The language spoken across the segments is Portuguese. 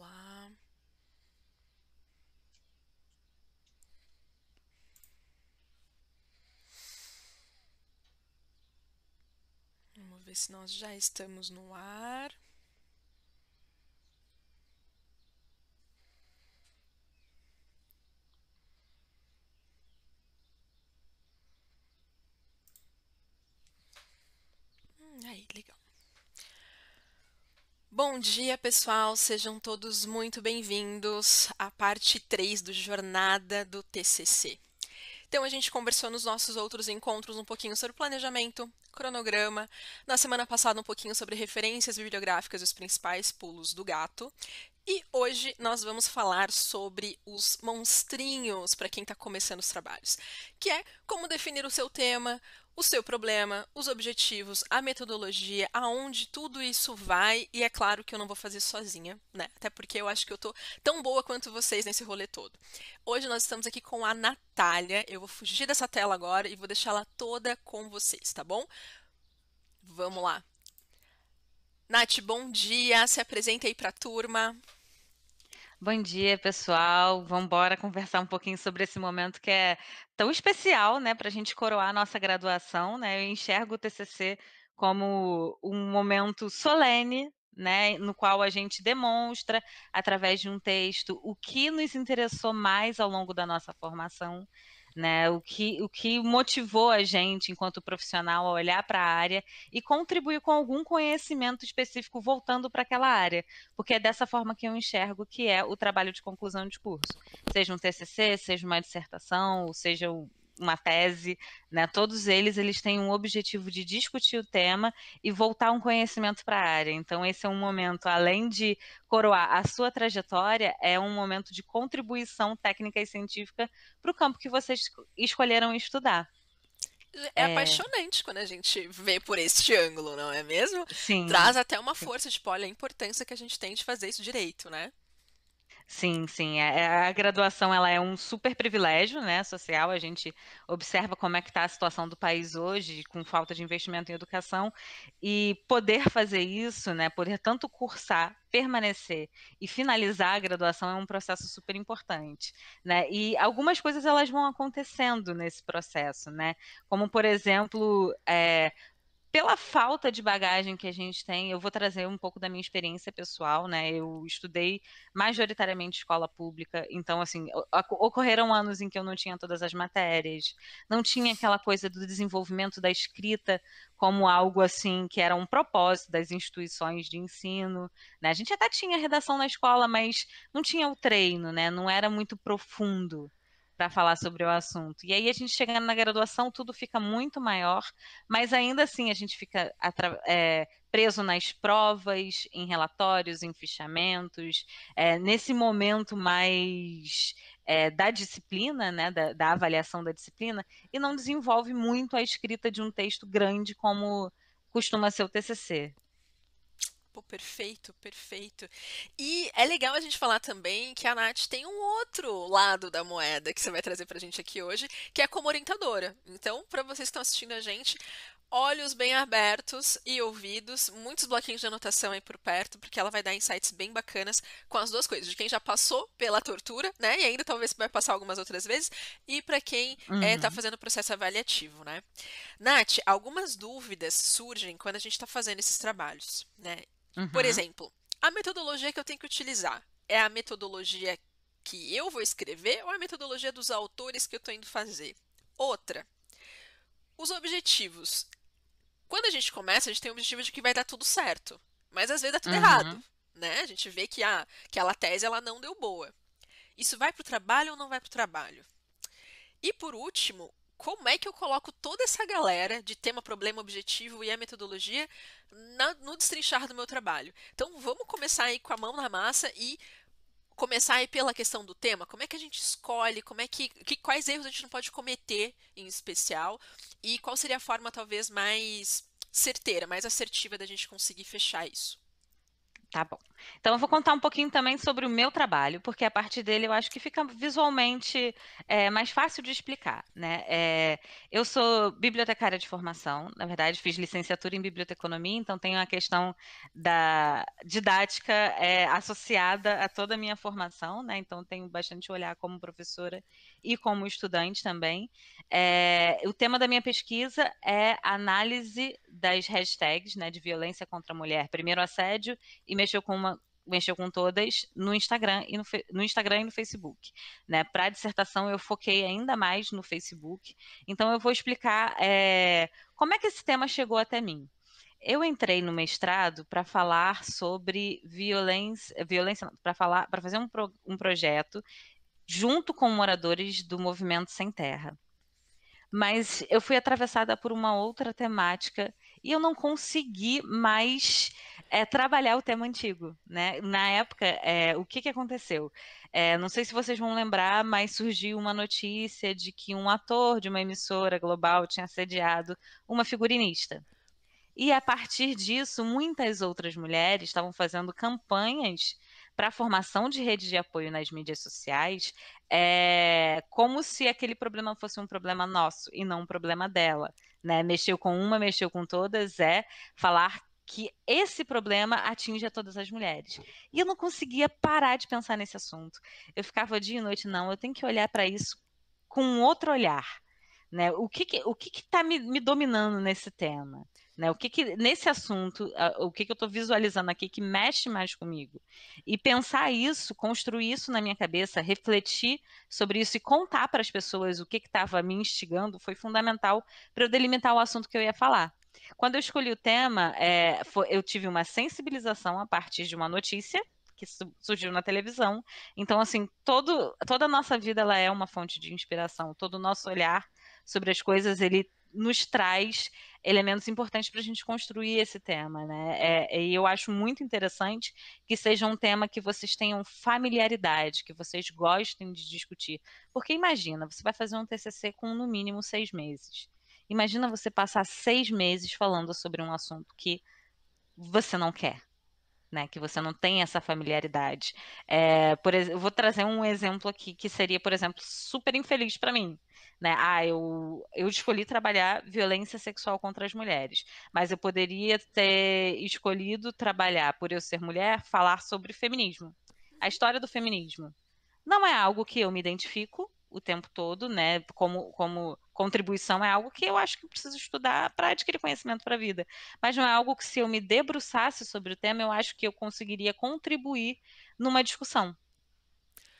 lá. Vamos ver se nós já estamos no ar. Aí, legal. Bom dia, pessoal. Sejam todos muito bem-vindos à parte 3 do Jornada do TCC. Então, a gente conversou nos nossos outros encontros um pouquinho sobre planejamento, cronograma, na semana passada um pouquinho sobre referências bibliográficas e os principais pulos do gato. E hoje nós vamos falar sobre os monstrinhos para quem está começando os trabalhos, que é como definir o seu tema, o seu problema, os objetivos, a metodologia, aonde tudo isso vai, e é claro que eu não vou fazer sozinha, né? Até porque eu acho que eu tô tão boa quanto vocês nesse rolê todo. Hoje nós estamos aqui com a Natália, eu vou fugir dessa tela agora e vou deixá-la toda com vocês, tá bom? Vamos lá. Nath, bom dia, se apresenta aí para a turma. Bom dia, pessoal. Vamos embora conversar um pouquinho sobre esse momento que é tão especial, né, para a gente coroar a nossa graduação, né? Eu enxergo o TCC como um momento solene, né, no qual a gente demonstra, através de um texto, o que nos interessou mais ao longo da nossa formação, né? O que motivou a gente, enquanto profissional, a olhar para a área e contribuir com algum conhecimento específico voltando para aquela área, porque é dessa forma que eu enxergo que é o trabalho de conclusão de curso. Seja um TCC, seja uma dissertação, ou seja uma tese, né? Todos eles têm um objetivo de discutir o tema e voltar um conhecimento para a área. Então, esse é um momento, além de coroar a sua trajetória, é um momento de contribuição técnica e científica para o campo que vocês escolheram estudar. É É, apaixonante quando a gente vê por este ângulo, não é mesmo? sim, Traz até uma força, tipo, olha a importância que a gente tem de fazer isso direito, né? sim, sim. A graduação ela é um super privilégio, né, social. A gente observa como é que está a situação do país hoje, com falta de investimento em educação, e poder fazer isso, né, poder tanto cursar, permanecer e finalizar a graduação é um processo super importante, né? E algumas coisas elas vão acontecendo nesse processo, né? Como por exemplo, pela falta de bagagem que a gente tem, eu vou trazer um pouco da minha experiência pessoal, né? Eu estudei majoritariamente escola pública, então, assim, ocorreram anos em que eu não tinha todas as matérias, não tinha aquela coisa do desenvolvimento da escrita como algo, assim, que era um propósito das instituições de ensino, né? A gente até tinha redação na escola, mas não tinha o treino, né? Não era muito profundo para falar sobre o assunto. E aí a gente chegando na graduação, tudo fica muito maior, mas ainda assim a gente fica preso nas provas, em relatórios, em fichamentos, nesse momento mais da disciplina, né, da avaliação da disciplina, e não desenvolve muito a escrita de um texto grande como costuma ser o TCC. Pô, perfeito, perfeito. E é legal a gente falar também que a Nath tem um outro lado da moeda que você vai trazer pra gente aqui hoje, que é como orientadora. Então, para vocês que estão assistindo a gente, olhos bem abertos e ouvidos, muitos bloquinhos de anotação aí por perto, porque ela vai dar insights bem bacanas com as duas coisas, de quem já passou pela tortura, né, e ainda talvez vai passar algumas outras vezes, e para quem está Uhum, fazendo o processo avaliativo, né. Nath, algumas dúvidas surgem quando a gente está fazendo esses trabalhos, né. Por uhum, exemplo, a metodologia que eu tenho que utilizar é a metodologia que eu vou escrever ou a metodologia dos autores que eu estou indo fazer? Outra, os objetivos. Quando a gente começa, a gente tem o objetivo de que vai dar tudo certo, mas às vezes dá tudo errado, uhum. né? A gente vê que aquela tese ela não deu boa. Isso vai para o trabalho ou não vai para o trabalho? E por último, como é que eu coloco toda essa galera de tema, problema, objetivo e a metodologia no destrinchar do meu trabalho? Então vamos começar aí com a mão na massa e começar aí pela questão do tema. Como é que a gente escolhe? Como é quais erros a gente não pode cometer em especial? E qual seria a forma talvez mais certeira, mais assertiva da gente conseguir fechar isso? Tá bom. Então eu vou contar um pouquinho também sobre o meu trabalho, porque a partir dele eu acho que fica visualmente mais fácil de explicar, né? Eu sou bibliotecária de formação, na verdade fiz licenciatura em biblioteconomia, então tenho a questão da didática associada a toda a minha formação, né? Então tenho bastante olhar como professora e como estudante também. O tema da minha pesquisa é a análise das hashtags, né, de violência contra a mulher, primeiro assédio e mexeu com todas no Instagram e no Instagram e no Facebook, né? Para a dissertação eu foquei ainda mais no Facebook. Então eu vou explicar como é que esse tema chegou até mim. Eu entrei no mestrado para falar sobre violência para fazer um projeto junto com moradores do Movimento Sem Terra. Mas eu fui atravessada por uma outra temática e eu não consegui mais trabalhar o tema antigo, né? Na época, o que que aconteceu? Não sei se vocês vão lembrar, mas surgiu uma notícia de que um ator de uma emissora global tinha assediado uma figurinista. E a partir disso, muitas outras mulheres estavam fazendo campanhas para a formação de rede de apoio nas mídias sociais, como se aquele problema fosse um problema nosso e não um problema dela. Né? Mexeu com uma, mexeu com todas, falar que esse problema atinge a todas as mulheres. E eu não conseguia parar de pensar nesse assunto. Eu ficava dia e noite, não, eu tenho que olhar para isso com um outro olhar. Né? O que está me dominando nesse tema? Né? Nesse assunto, o que eu estou visualizando aqui que mexe mais comigo? E pensar isso, construir isso na minha cabeça, refletir sobre isso e contar para as pessoas o que estava me instigando foi fundamental para eu delimitar o assunto que eu ia falar. Quando eu escolhi o tema, eu tive uma sensibilização a partir de uma notícia que surgiu na televisão. Então, assim, toda a nossa vida ela é uma fonte de inspiração. Todo o nosso olhar sobre as coisas, ele nos traz elementos importantes para a gente construir esse tema, né? E eu acho muito interessante que seja um tema que vocês tenham familiaridade, que vocês gostem de discutir. Porque imagina, você vai fazer um TCC com no mínimo 6 meses. Imagina você passar 6 meses falando sobre um assunto que você não quer. Né, que você não tem essa familiaridade. Eu vou trazer um exemplo aqui que seria, por exemplo, super infeliz para mim. Né? Eu escolhi trabalhar violência sexual contra as mulheres, mas eu poderia ter escolhido trabalhar, por eu ser mulher, falar sobre feminismo. A história do feminismo. Não é algo que eu me identifico o tempo todo, né? Como contribuição é algo que eu acho que eu preciso estudar para adquirir conhecimento para a vida. Mas não é algo que, se eu me debruçasse sobre o tema, eu acho que eu conseguiria contribuir numa discussão.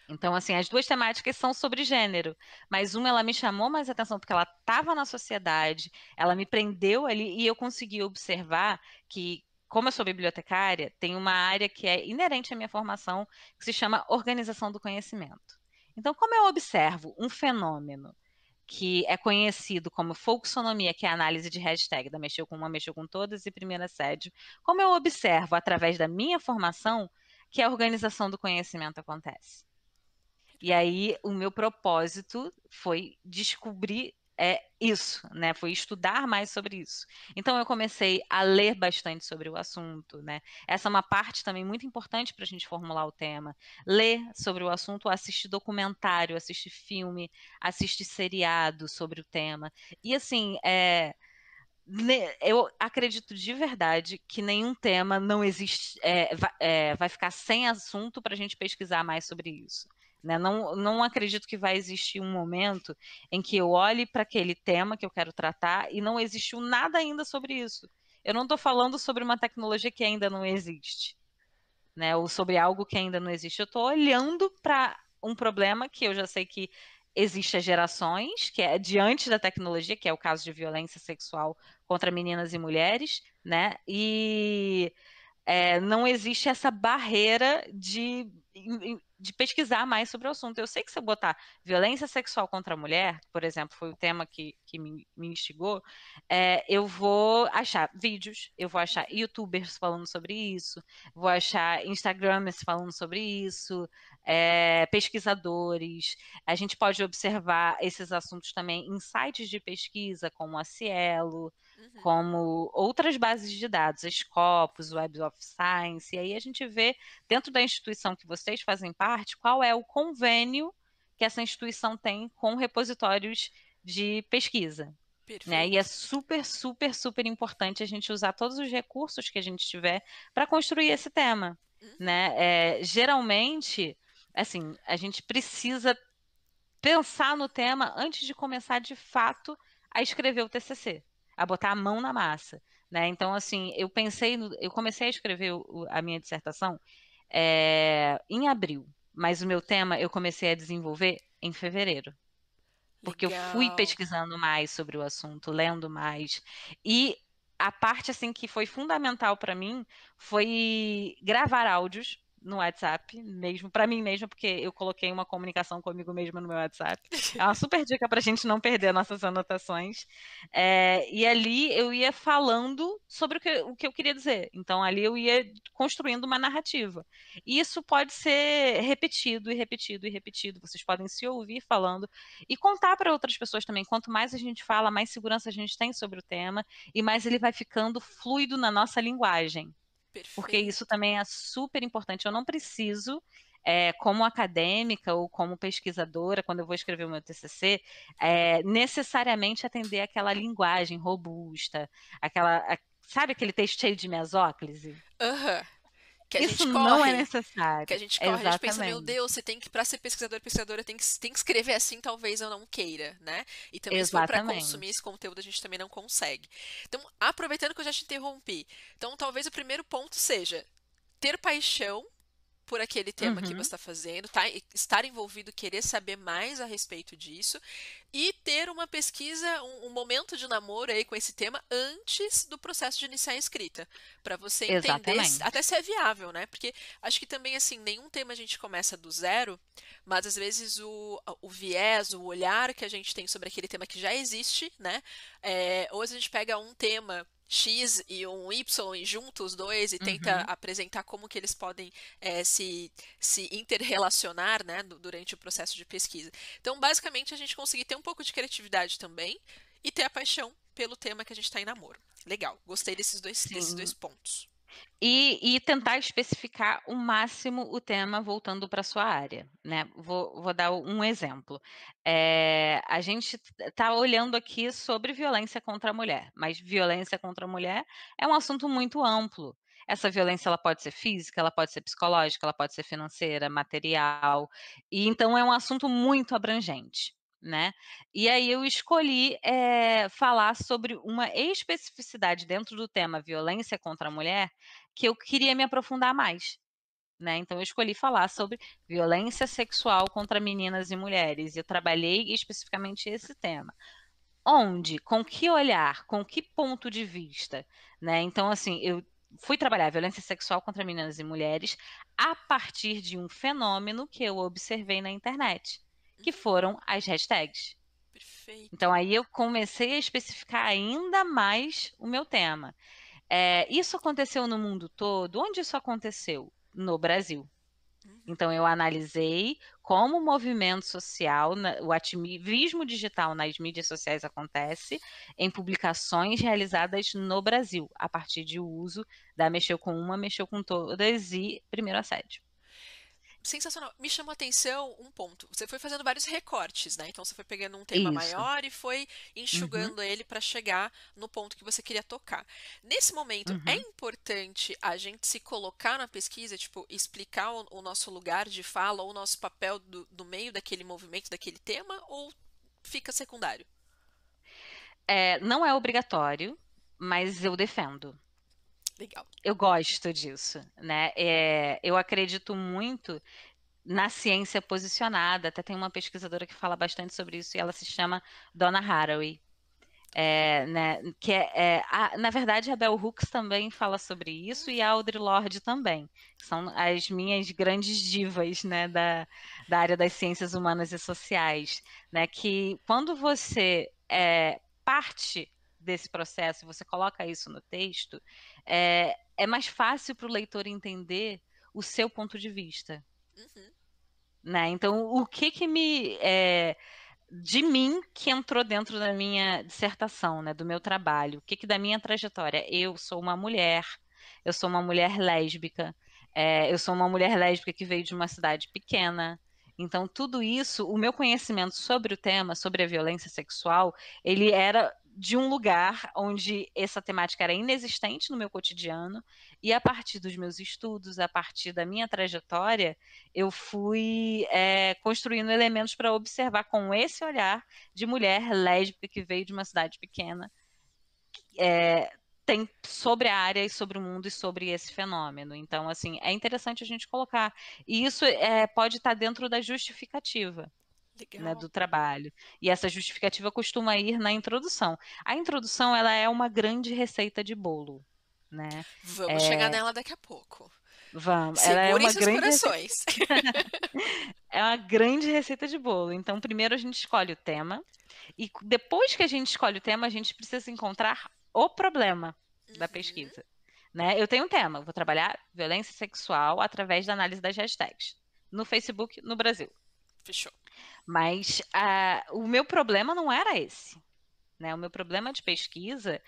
Então, assim, as duas temáticas são sobre gênero, mas uma ela me chamou mais atenção porque ela estava na sociedade, ela me prendeu ali e eu consegui observar que, como eu sou bibliotecária, tem uma área que é inerente à minha formação, que se chama organização do conhecimento. Então, como eu observo um fenômeno que é conhecido como folksonomia, que é a análise de hashtag da mexeu com uma, mexeu com todas e primeiro assédio, como eu observo através da minha formação que a organização do conhecimento acontece. E aí o meu propósito foi descobrir isso, né? Foi estudar mais sobre isso. Então eu comecei a ler bastante sobre o assunto, né? Essa é uma parte também muito importante para a gente formular o tema. Ler sobre o assunto, assistir documentário, assistir filme, assistir seriado sobre o tema. E assim, eu acredito de verdade que nenhum tema não existe, vai ficar sem assunto para a gente pesquisar mais sobre isso. Né? Não acredito que vai existir um momento em que eu olhe para aquele tema que eu quero tratar e não existiu nada ainda sobre isso. Eu não estou falando sobre uma tecnologia que ainda não existe, né? Ou sobre algo que ainda não existe. Eu estou olhando para um problema que eu já sei que existe há gerações, que é diante da tecnologia, que é o caso de violência sexual contra meninas e mulheres, né? E não existe essa barreira de pesquisar mais sobre o assunto. Eu sei que se eu botar violência sexual contra a mulher, por exemplo, foi o tema que me instigou, eu vou achar vídeos, eu vou achar YouTubers falando sobre isso, vou achar Instagramers falando sobre isso, pesquisadores. A gente pode observar esses assuntos também em sites de pesquisa, como a Cielo, Uhum. como outras bases de dados, a Scopus, o Web of Science, e aí a gente vê, dentro da instituição que vocês fazem parte, qual é o convênio que essa instituição tem com repositórios de pesquisa. Né? E é Perfeito. super, super, super importante a gente usar todos os recursos que a gente tiver para construir esse tema. Uhum. Né? Geralmente, assim, a gente precisa pensar no tema antes de começar de fato a escrever o TCC, a botar a mão na massa, né? Então, assim, eu comecei a escrever a minha dissertação em abril, mas o meu tema eu comecei a desenvolver em fevereiro, porque eu fui Legal. pesquisando mais sobre o assunto, lendo mais, e a parte assim que foi fundamental para mim foi gravar áudios no WhatsApp, mesmo para mim mesma, porque eu coloquei uma comunicação comigo mesma no meu WhatsApp. É uma super dica para a gente não perder nossas anotações. E ali eu ia falando sobre o que eu queria dizer. Então ali eu ia construindo uma narrativa. E isso pode ser repetido e repetido e repetido. Vocês podem se ouvir falando e contar para outras pessoas também. Quanto mais a gente fala, mais segurança a gente tem sobre o tema e mais ele vai ficando fluido na nossa linguagem. Porque isso Perfeito. também é super importante. Eu não preciso, como acadêmica ou como pesquisadora, quando eu vou escrever o meu TCC, necessariamente atender aquela linguagem robusta, sabe aquele texto cheio de mesóclise? Aham. Que a Isso gente não é corre. Que a necessário. gente corre, a gente pensa, meu Exatamente. Deus, você tem que, pra ser pesquisador, pesquisadora, tem que escrever assim, talvez eu não queira, né? E também se for pra consumir Exatamente. esse conteúdo, a gente também não consegue. Então, aproveitando que eu já te interrompi, então talvez o primeiro ponto seja ter paixão por aquele tema que você Uhum. está fazendo, tá? Estar envolvido, querer saber mais a respeito disso e ter uma pesquisa, um momento de namoro aí com esse tema antes do processo de iniciar a escrita, para você entender até Exatamente. se é viável, né? Porque acho que também assim, nenhum tema a gente começa do zero, mas às vezes o viés, o olhar que a gente tem sobre aquele tema que já existe, né? Ou a gente pega um tema X e um Y e junta os dois e tenta Uhum. apresentar como que eles podem se interrelacionar, né, durante o processo de pesquisa. Então, basicamente, a gente conseguir ter um pouco de criatividade também e ter a paixão pelo tema que a gente está em namoro. Legal, gostei desses dois Sim. pontos. E tentar especificar o máximo o tema voltando para sua área, né. Vou dar um exemplo. A gente está olhando aqui sobre violência contra a mulher, mas violência contra a mulher é um assunto muito amplo. Essa violência ela pode ser física, ela pode ser psicológica, ela pode ser financeira, material, e então é um assunto muito abrangente, né. E aí eu escolhi, falar sobre uma especificidade dentro do tema violência contra a mulher, que eu queria me aprofundar mais, né. Então eu escolhi falar sobre violência sexual contra meninas e mulheres, e eu trabalhei especificamente esse tema. Onde, com que olhar, com que ponto de vista, né. Então assim, eu fui trabalhar violência sexual contra meninas e mulheres a partir de um fenômeno que eu observei na internet, que Uhum, foram as hashtags. perfeito. Então aí eu comecei a especificar ainda mais o meu tema. Isso aconteceu no mundo todo? Onde isso aconteceu? No Brasil. Uhum, Então eu analisei como o movimento social, o ativismo digital nas mídias sociais acontece em publicações realizadas no Brasil, a partir de uso da mexeu com uma, mexeu com todas e primeiro assédio. sensacional. Me chamou a atenção um ponto. Você foi fazendo vários recortes, né? Então você foi pegando um tema Isso. maior e foi Uhum, enxugando ele para chegar no ponto que você queria tocar. Nesse momento, é uhum. importante a gente se colocar na pesquisa, tipo, explicar o nosso lugar de fala ou o nosso papel do meio daquele movimento, daquele tema, ou fica secundário? Não é obrigatório, mas eu defendo. Legal. Eu gosto disso, né. Eu acredito muito na ciência posicionada, até tem uma pesquisadora que fala bastante sobre isso e ela se chama Donna Haraway, né, que na verdade a Bell Hooks também fala sobre isso e a Audre Lorde também, que são as minhas grandes divas, né, da área das ciências humanas e sociais, né, que quando você, parte desse processo, você coloca isso no texto, é mais fácil para o leitor entender o seu ponto de vista. Uhum, Né, então o que que me, de mim que entrou dentro da minha dissertação, né, do meu trabalho. O que que da minha trajetória? Eu sou uma mulher lésbica, eu sou uma mulher lésbica que veio de uma cidade pequena. Então, tudo isso, o meu conhecimento sobre o tema, sobre a violência sexual, ele era de um lugar onde essa temática era inexistente no meu cotidiano, e a partir dos meus estudos, a partir da minha trajetória, eu fui construindo elementos para observar com esse olhar de mulher lésbica que veio de uma cidade pequena, tem sobre a área e sobre o mundo e sobre esse fenômeno. Então, assim, é interessante a gente colocar. E isso pode estar dentro da justificativa. Né, Legal. do trabalho. E essa justificativa costuma ir na introdução. A introdução, ela é uma grande receita de bolo, né? Vamos chegar É, nela daqui a pouco. vamos, ela é Segurem uma seus grande receita, corações. é uma grande receita de bolo. Então, primeiro a gente escolhe o tema, e depois que a gente escolhe o tema, a gente precisa encontrar o problema da Uhum. pesquisa. Né? Eu tenho um tema, vou trabalhar violência sexual através da análise das hashtags no Facebook no Brasil. Fechou. Mas o meu problema não era esse. Né? O meu problema de pesquisa,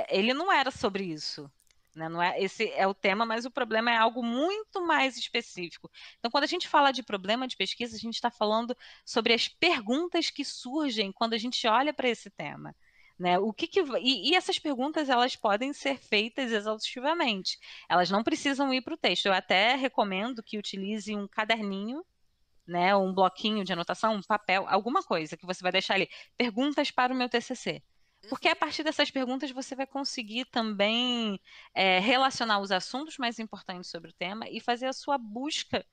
ele não era sobre isso. Né? Não é, esse é o tema, mas o problema é algo muito mais específico. Então, quando a gente fala de problema de pesquisa, a gente está falando sobre as perguntas que surgem quando a gente olha para esse tema. Né? E essas perguntas elas podem ser feitas exaustivamente. Elas não precisam ir para o texto. Eu até recomendo que utilize um caderninho, né, um bloquinho de anotação, um papel, alguma coisa que você vai deixar ali. Perguntas para o meu TCC. Porque a Uhum. partir dessas perguntas você vai conseguir também relacionar os assuntos mais importantes sobre o tema e fazer a sua busca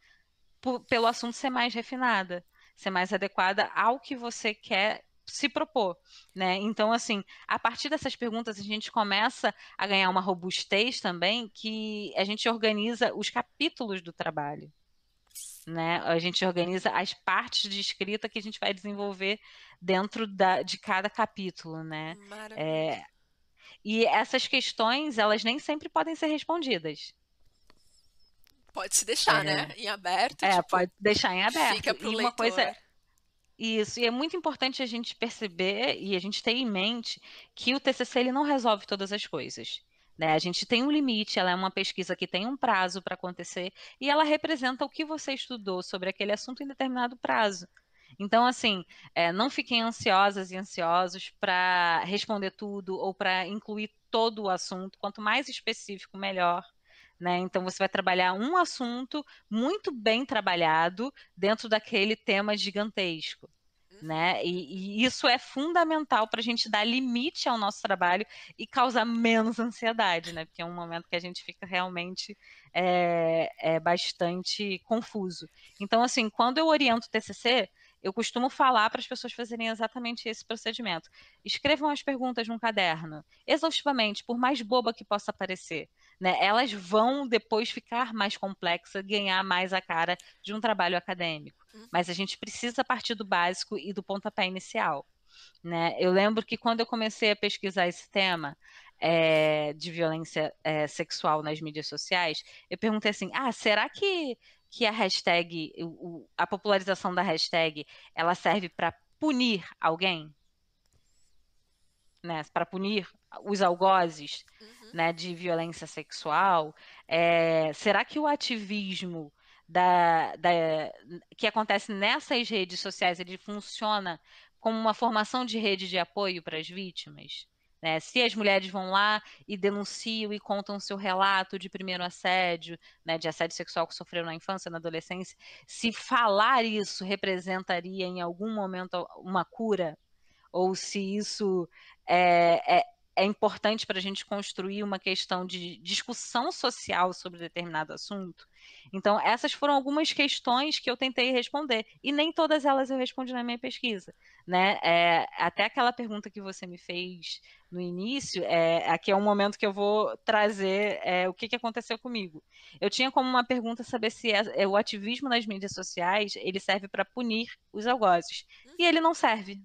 pelo assunto ser mais refinada, ser mais adequada ao que você quer se propor, né? Então, assim, a partir dessas perguntas a gente começa a ganhar uma robustez também, que a gente organiza os capítulos do trabalho, né? A gente organiza as partes de escrita que a gente vai desenvolver dentro de cada capítulo, né? Maravilhoso. É, e essas questões, elas nem sempre podem ser respondidas. Pode se deixar, né? Em aberto, tipo, Pode deixar em fica aberto. pro E uma coisa, leitor. isso, e é muito importante a gente perceber e a gente ter em mente que o TCC ele não resolve todas as coisas. Né? A gente tem um limite, ela é uma pesquisa que tem um prazo para acontecer e ela representa o que você estudou sobre aquele assunto em determinado prazo. Então, assim, não fiquem ansiosas e ansiosos para responder tudo ou para incluir todo o assunto. Quanto mais específico, melhor. Né? Então, você vai trabalhar um assunto muito bem trabalhado dentro daquele tema gigantesco. Uhum. Né? E isso é fundamental para a gente dar limite ao nosso trabalho e causar menos ansiedade, né? Porque é um momento que a gente fica realmente bastante confuso. Então, assim, quando eu oriento o TCC, eu costumo falar para as pessoas fazerem exatamente esse procedimento. Escrevam as perguntas num caderno, exaustivamente, por mais boba que possa parecer. Né? Elas vão depois ficar mais complexas, ganhar mais a cara de um trabalho acadêmico. Mas Uhum. a gente precisa partir do básico e do pontapé inicial. Né? Eu lembro que quando eu comecei a pesquisar esse tema de violência sexual nas mídias sociais, eu perguntei assim: será que a hashtag, a popularização da hashtag, ela serve para punir alguém? Né? Para punir os algozes, Uhum. né, de violência sexual? Será que o ativismo que acontece nessas redes sociais ele funciona como uma formação de rede de apoio para as vítimas? Né? Se as mulheres vão lá e denunciam e contam seu relato de primeiro assédio, né, de assédio sexual que sofreram na infância, na adolescência, se falar isso representaria em algum momento uma cura, ou se isso é, é, é importante para a gente construir uma questão de discussão social sobre determinado assunto. Então, essas foram algumas questões que eu tentei responder, e nem todas elas eu respondi na minha pesquisa. Né? Até aquela pergunta que você me fez no início, aqui é um momento que eu vou trazer o que aconteceu comigo. Eu tinha como uma pergunta saber se o ativismo nas mídias sociais ele serve para punir os algozes. E Uhum. ele não serve.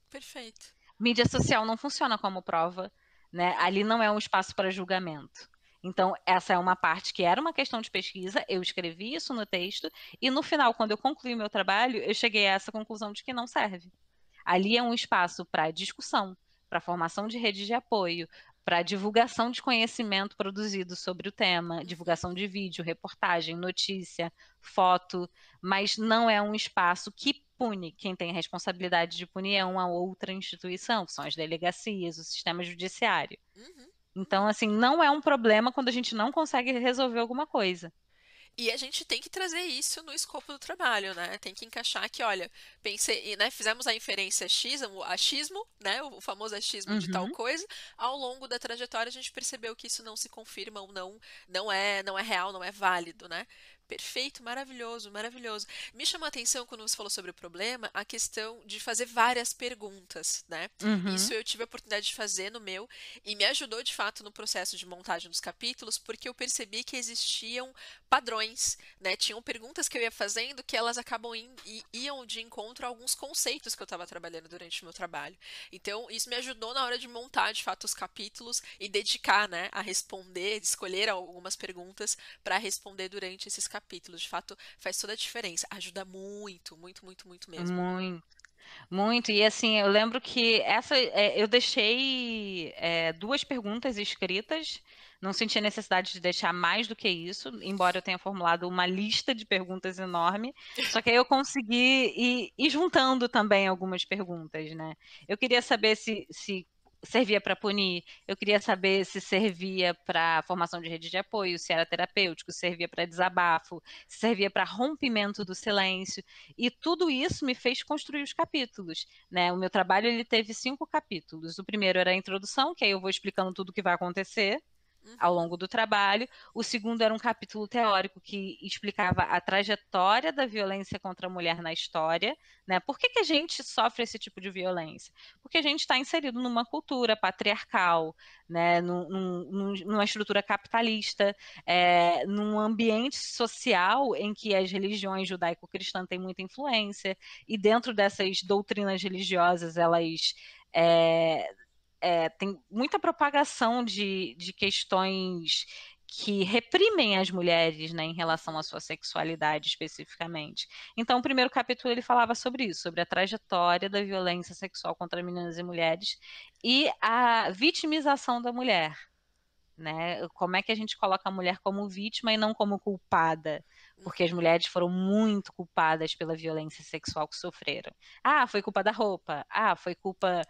Perfeito. Mídia social não funciona como prova, né? Ali não é um espaço para julgamento. Então, essa é uma parte que era uma questão de pesquisa, eu escrevi isso no texto, e no final, quando eu concluí o meu trabalho, eu cheguei a essa conclusão de que não serve. Ali é um espaço para discussão, para formação de rede de apoio, para divulgação de conhecimento produzido sobre o tema, Uhum. divulgação de vídeo, reportagem, notícia, foto, mas não é um espaço que pune. Quem tem a responsabilidade de punir é uma outra instituição, que são as delegacias, o sistema judiciário. Uhum. Então, assim, não é um problema quando a gente não consegue resolver alguma coisa. E a gente tem que trazer isso no escopo do trabalho, né? Tem que encaixar que, olha, pensei, né, fizemos a inferência X, o achismo, né, o famoso achismo de tal Uhum. coisa. Ao longo da trajetória a gente percebeu que isso não se confirma ou não é real, não é válido, né? Perfeito, maravilhoso, maravilhoso. Me chamou a atenção quando você falou sobre o problema, a questão de fazer várias perguntas, né? Isso Uhum. eu tive a oportunidade de fazer no meu e me ajudou de fato no processo de montagem dos capítulos, porque eu percebi que existiam padrões, né? Tinham perguntas que eu ia fazendo que elas iam de encontro a alguns conceitos que eu estava trabalhando durante o meu trabalho. Então, isso me ajudou na hora de montar, de fato, os capítulos e dedicar, né, a responder, escolher algumas perguntas para responder durante esses capítulos. De fato, faz toda a diferença. Ajuda muito, muito, muito, muito mesmo. Muito. Muito, e assim, eu lembro que eu deixei duas perguntas escritas, não senti a necessidade de deixar mais do que isso, embora eu tenha formulado uma lista de perguntas enorme, só que aí eu consegui ir juntando também algumas perguntas, né? Eu queria saber se servia para punir, eu queria saber se servia para formação de rede de apoio, se era terapêutico, se servia para desabafo, se servia para rompimento do silêncio. E tudo isso me fez construir os capítulos, né? O meu trabalho ele teve 5 capítulos. O primeiro era a introdução, que aí eu vou explicando tudo o que vai acontecer ao Uhum, longo do trabalho. O segundo era um capítulo teórico que explicava a trajetória da violência contra a mulher na história, né? Por que a gente sofre esse tipo de violência? Porque a gente está inserido numa cultura patriarcal, né? Numa estrutura capitalista, num ambiente social em que as religiões judaico-cristãs têm muita influência, e dentro dessas doutrinas religiosas, elas é, tem muita propagação de questões que reprimem as mulheres, né, em relação à uhum, sua sexualidade especificamente. Então, o primeiro capítulo ele falava sobre isso, sobre a trajetória da violência sexual contra meninas e mulheres e a vitimização da mulher, né? Como é que a gente coloca a mulher como vítima e não como culpada? Porque as uhum. mulheres foram muito culpadas pela violência sexual que sofreram. Ah, foi culpa da roupa. Ah, foi culpa,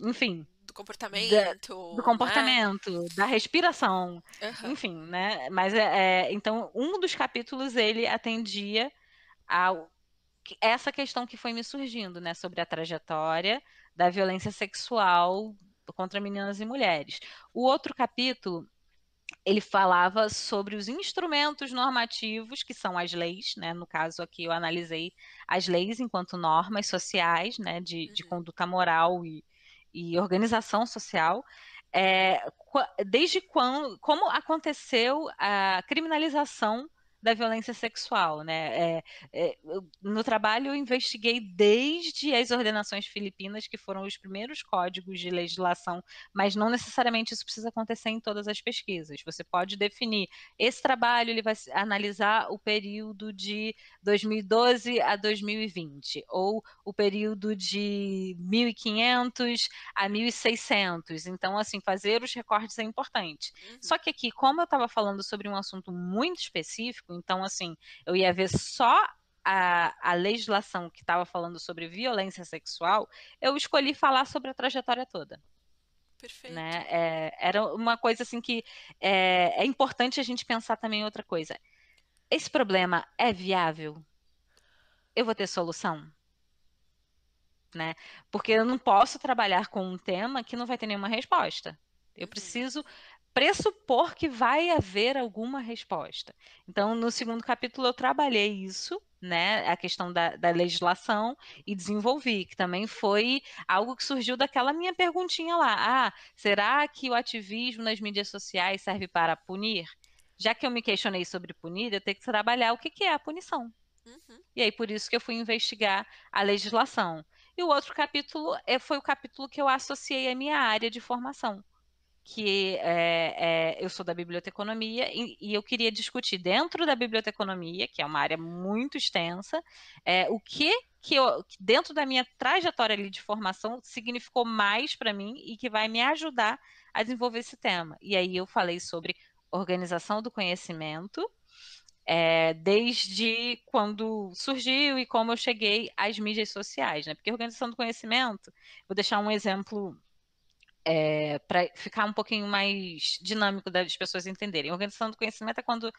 enfim, Do da- do comportamento, né? comportamento, da respiração, Aham. enfim, né? Mas então um dos capítulos ele atendia a essa questão que foi me surgindo, né, sobre a trajetória da violência sexual contra meninas e mulheres. O outro capítulo ele falava sobre os instrumentos normativos, que são as leis, né? No caso aqui eu analisei as leis enquanto normas sociais, né? De Uhum. conduta moral e organização social. Desde quando, como aconteceu a criminalização da violência sexual, né? No trabalho eu investiguei desde as ordenações filipinas, que foram os primeiros códigos de legislação, mas não necessariamente isso precisa acontecer em todas as pesquisas. Você pode definir, esse trabalho ele vai analisar o período de 2012 a 2020, ou o período de 1500 a 1600. Então, assim, fazer os recortes é importante. Uhum. Só que aqui, como eu estava falando sobre um assunto muito específico, então, assim, eu ia ver só a legislação que estava falando sobre violência sexual, eu escolhi falar sobre a trajetória toda, Perfeito. né? Era uma coisa assim que é importante a gente pensar também em outra coisa. Esse problema é viável? Eu vou ter solução? Né? Porque eu não posso trabalhar com um tema que não vai ter nenhuma resposta. Eu Uhum. preciso pressupor que vai haver alguma resposta. Então, no segundo capítulo, eu trabalhei isso, né? A questão da legislação e desenvolvi, que também foi algo que surgiu daquela minha perguntinha lá. Ah, será que o ativismo nas mídias sociais serve para punir? Já que eu me questionei sobre punir, eu tenho que trabalhar o que que é a punição. Uhum. E aí, por isso que eu fui investigar a legislação. E o outro capítulo foi o capítulo que eu associei à minha área de formação, que eu sou da biblioteconomia e eu queria discutir dentro da biblioteconomia, que é uma área muito extensa, o que dentro da minha trajetória ali de formação significou mais para mim e que vai me ajudar a desenvolver esse tema. E aí eu falei sobre organização do conhecimento, desde quando surgiu e como eu cheguei às mídias sociais, né? Porque organização do conhecimento, vou deixar um exemplo para ficar um pouquinho mais dinâmico das pessoas entenderem. Organização do conhecimento é quando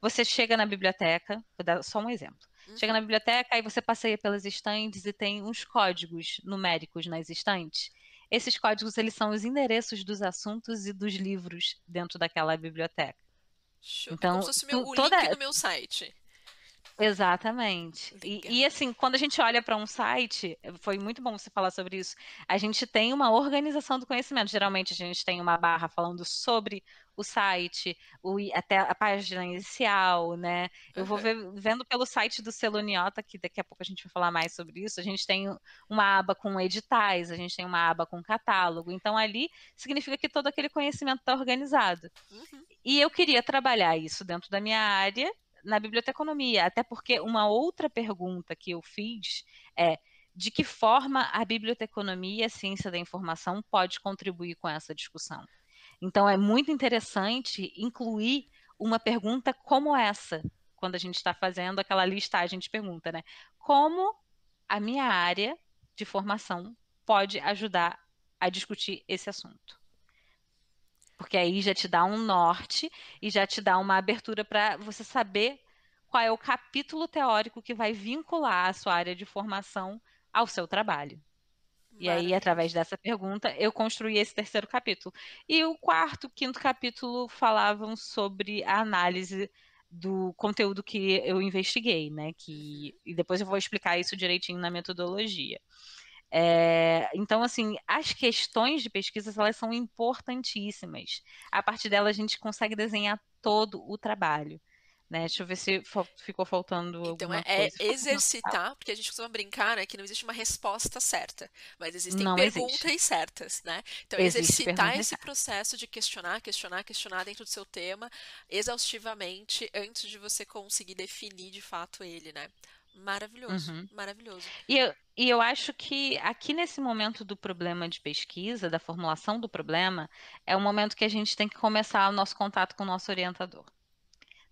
você chega na biblioteca, vou dar só um exemplo. Chega na Uhum. biblioteca e você passeia pelas estantes e tem uns códigos numéricos nas estantes. Esses códigos, eles são os endereços dos assuntos e dos livros dentro daquela biblioteca. Show. É como se Então, fosse o toda, link do meu site. exatamente. E, Legal. assim, quando a gente olha para um site, foi muito bom você falar sobre isso. A gente tem uma organização do conhecimento. Geralmente a gente tem uma barra falando sobre o site, até a página inicial, né? Eu vou Aham. vendo pelo site do Seloniota, que daqui a pouco a gente vai falar mais sobre isso. A gente tem uma aba com editais, a gente tem uma aba com catálogo. Então ali significa que todo aquele conhecimento está organizado. Uhum. E eu queria trabalhar isso dentro da minha área, na biblioteconomia, até porque uma outra pergunta que eu fiz é de que forma a biblioteconomia, a ciência da informação, pode contribuir com essa discussão. Então, é muito interessante incluir uma pergunta como essa, quando a gente está fazendo aquela listagem de pergunta, né? Como a minha área de formação pode ajudar a discutir esse assunto? Porque aí já te dá um norte e já te dá uma abertura para você saber qual é o capítulo teórico que vai vincular a sua área de formação ao seu trabalho. E aí, através Maravilhoso. dessa pergunta, eu construí esse terceiro capítulo. E o quarto, quinto capítulo falavam sobre a análise do conteúdo que eu investiguei, né? Uhum. E depois eu vou explicar isso direitinho na metodologia. Então, assim, as questões de pesquisa, elas são importantíssimas. A partir dela, a gente consegue desenhar todo o trabalho, né? Deixa eu ver se ficou faltando Então alguma é coisa. Ficou faltando- exercitar, porque a gente costuma brincar, né, que não existe uma resposta certa, mas existem Não existe. perguntas certas, né? Então Existe exercitar pergunta esse certa. processo de questionar, questionar, questionar dentro do seu tema exaustivamente antes de você conseguir definir de fato ele, né? Maravilhoso, Uhum. maravilhoso. E eu acho que aqui nesse momento do problema de pesquisa, da formulação do problema, é o momento que a gente tem que começar o nosso contato com o nosso orientador.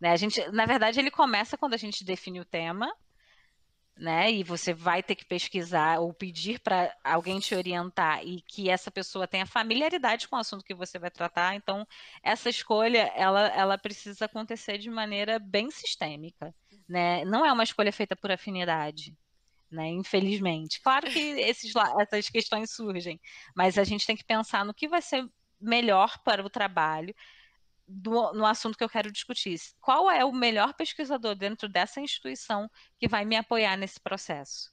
Né? Na verdade, ele começa quando a gente define o tema, né? E você vai ter que pesquisar ou pedir para alguém te orientar e que essa pessoa tenha familiaridade com o assunto que você vai tratar. Então, essa escolha, ela precisa acontecer de maneira bem sistêmica, né? Não é uma escolha feita por afinidade. Né, infelizmente. Claro que essas questões surgem, mas a gente tem que pensar no que vai ser melhor para o trabalho no assunto que eu quero discutir. Qual é o melhor pesquisador dentro dessa instituição que vai me apoiar nesse processo?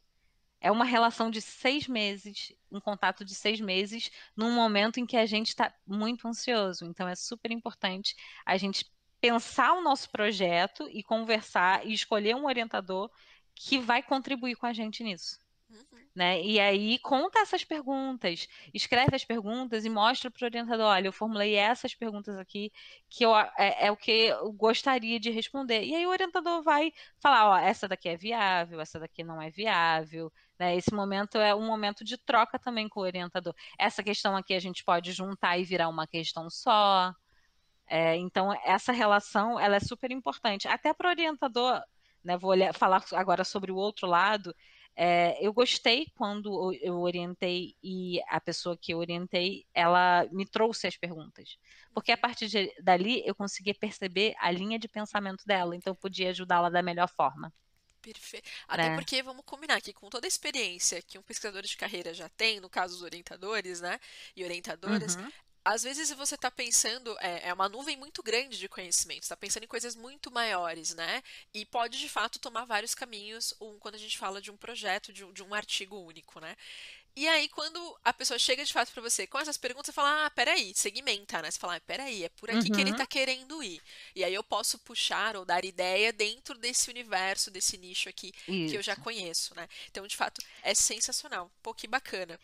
É uma relação de 6 meses, um contato de 6 meses, num momento em que a gente está muito ansioso. Então, é super importante a gente pensar o nosso projeto e conversar e escolher um orientador que vai contribuir com a gente nisso. Uhum. Né? E aí conta essas perguntas, escreve as perguntas e mostra para o orientador, olha, eu formulei essas perguntas aqui que é o que eu gostaria de responder. E aí o orientador vai falar, ó, essa daqui é viável, essa daqui não é viável, né? Esse momento é um momento de troca também com o orientador. Essa questão aqui a gente pode juntar e virar uma questão só. Então, essa relação ela é super importante. Até para o orientador, né, falar agora sobre o outro lado. Eu gostei quando eu orientei e a pessoa que eu orientei, ela me trouxe as perguntas. Porque a Uhum. partir dali eu conseguia perceber a linha de pensamento dela, então eu podia ajudá-la da melhor forma, Perfeito. Até né? porque vamos combinar que com toda a experiência que um pesquisador de carreira já tem, no caso os orientadores, né, e orientadoras, Uhum, às vezes você está pensando, é uma nuvem muito grande de conhecimento, está pensando em coisas muito maiores, né? E pode de fato tomar vários caminhos quando a gente fala de um projeto, de um artigo único, né? E aí, quando a pessoa chega de fato para você com essas perguntas, você fala, peraí, segmenta, né? Você fala, peraí, é por aqui que ele uhum, tá querendo ir. E aí eu posso puxar ou dar ideia dentro desse universo, desse nicho aqui que eu já isso. conheço, né? Então, de fato, é sensacional. Pô, que bacana.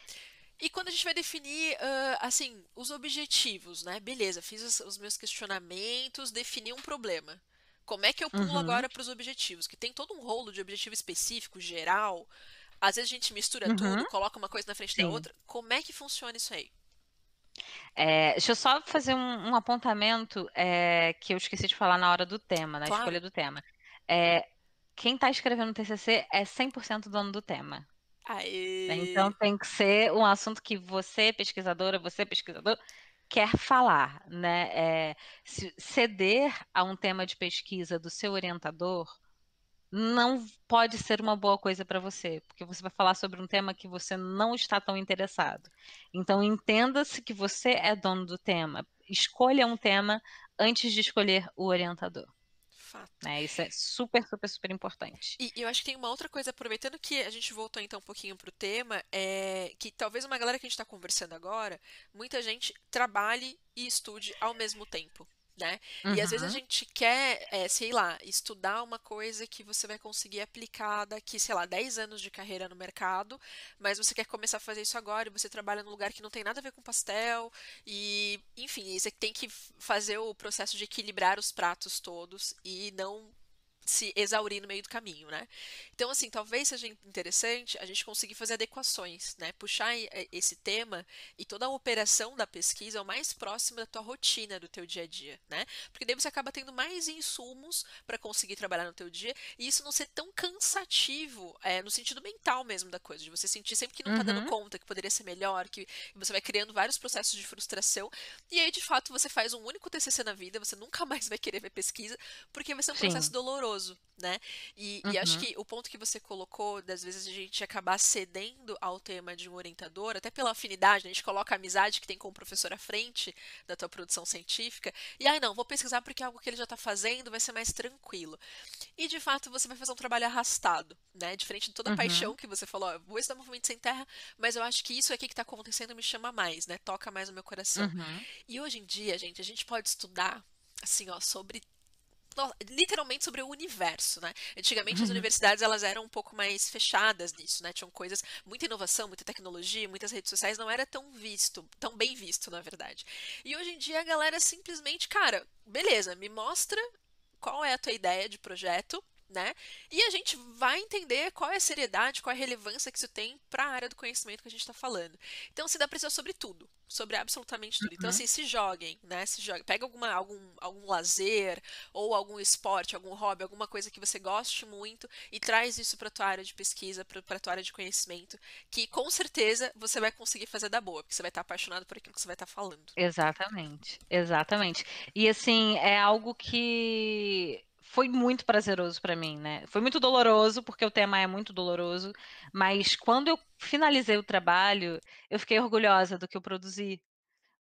E quando a gente vai definir, assim, os objetivos, né? Beleza, fiz os meus questionamentos, defini um problema. Como é que eu pulo Uhum, agora para os objetivos? Que tem todo um rolo de objetivo específico, geral. Às vezes a gente mistura uhum, tudo, coloca uma coisa na frente da sim. outra. Como é que funciona isso aí? Deixa eu só fazer um apontamento que eu esqueci de falar na hora do tema, na Claro. escolha do tema. É, quem está escrevendo o TCC é 100% dono do tema. Né? Então Aê! tem que ser um assunto que você pesquisador, quer falar, né? Ceder a um tema de pesquisa do seu orientador não pode ser uma boa coisa para você, porque você vai falar sobre um tema que você não está tão interessado. Então entenda-se que você é dono do tema. Escolha um tema antes de escolher o orientador. Fato. Né? Isso é super, super, super importante. E eu acho que tem uma outra coisa, aproveitando que a gente voltou então um pouquinho pro tema, é que talvez uma galera que a gente está conversando agora, muita gente trabalhe e estude ao mesmo tempo. Né? E às vezes a Uhum, gente quer, sei lá, estudar uma coisa que você vai conseguir aplicar daqui, sei lá, 10 anos de carreira no mercado, mas você quer começar a fazer isso agora e você trabalha num lugar que não tem nada a ver com pastel, e enfim, você tem que fazer o processo de equilibrar os pratos todos e não se exaurir no meio do caminho, né? Então, assim, talvez seja interessante a gente conseguir fazer adequações, né? Puxar esse tema e toda a operação da pesquisa o mais próximo da tua rotina, do teu dia a dia, né? Porque daí você acaba tendo mais insumos para conseguir trabalhar no teu dia e isso não ser tão cansativo, no sentido mental mesmo da coisa, de você sentir sempre que não tá dando uhum, conta, que poderia ser melhor, que você vai criando vários processos de frustração e aí, de fato, você faz um único TCC na vida, você nunca mais vai querer ver pesquisa, porque vai ser um processo sim. doloroso, né? E acho Uhum. que o ponto que você colocou, das vezes a gente acabar cedendo ao tema de um orientador, até pela afinidade, né? A gente coloca a amizade que tem com o professor à frente da tua produção científica, e não, vou pesquisar porque é algo que ele já está fazendo, vai ser mais tranquilo. E de fato você vai fazer um trabalho arrastado, né? Diferente de toda a paixão Uhum, que você falou, ó, vou estudar movimento sem terra, mas eu acho que isso aqui que está acontecendo me chama mais, né? Toca mais o meu coração. uhum, E hoje em dia, gente, a gente pode estudar assim, ó, sobre literalmente sobre o universo, né? Antigamente as uhum. universidades elas eram um pouco mais fechadas nisso, né? Tinham coisas, muita inovação, muita tecnologia, muitas redes sociais, não era tão visto, tão bem visto, na verdade. E hoje em dia a galera simplesmente, cara, beleza, me mostra qual é a tua ideia de projeto, né? E a gente vai entender qual é a seriedade, qual é a relevância que isso tem para a área do conhecimento que a gente está falando. Então, se dá para ser sobre tudo, sobre absolutamente tudo. Então, Uhum. assim, se joguem, né? Se joguem. Pega algum lazer ou algum esporte, algum hobby, alguma coisa que você goste muito e traz isso para tua área de pesquisa, para tua área de conhecimento, que com certeza você vai conseguir fazer da boa, porque você vai estar apaixonado por aquilo que você vai estar falando. Exatamente, exatamente. E assim, é algo que foi muito prazeroso para mim, né? Foi muito doloroso, porque o tema é muito doloroso, mas quando eu finalizei o trabalho, eu fiquei orgulhosa do que eu produzi,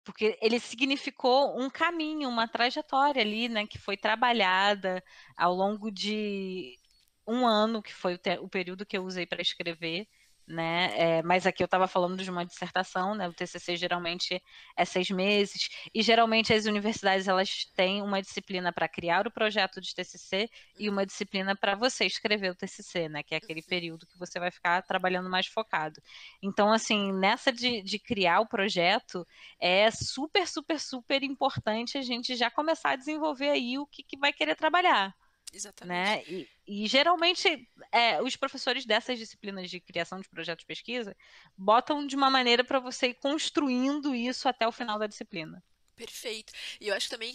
porque ele significou um caminho, uma trajetória ali, né, que foi trabalhada ao longo de um ano, que foi o período que eu usei para escrever, né? Mas aqui eu estava falando de uma dissertação, né? O TCC geralmente é 6 meses, e geralmente as universidades elas têm uma disciplina para criar o projeto de TCC e uma Uhum, disciplina para você escrever o TCC, né? Que é aquele uhum. período que você vai ficar trabalhando mais focado. Então, assim, nessa de criar o projeto, é super, super, super importante a gente já começar a desenvolver aí o que vai querer trabalhar, Exatamente. né? E geralmente os professores dessas disciplinas de criação de projetos de pesquisa botam de uma maneira para você ir construindo isso até o final da disciplina. Perfeito. E eu acho que também,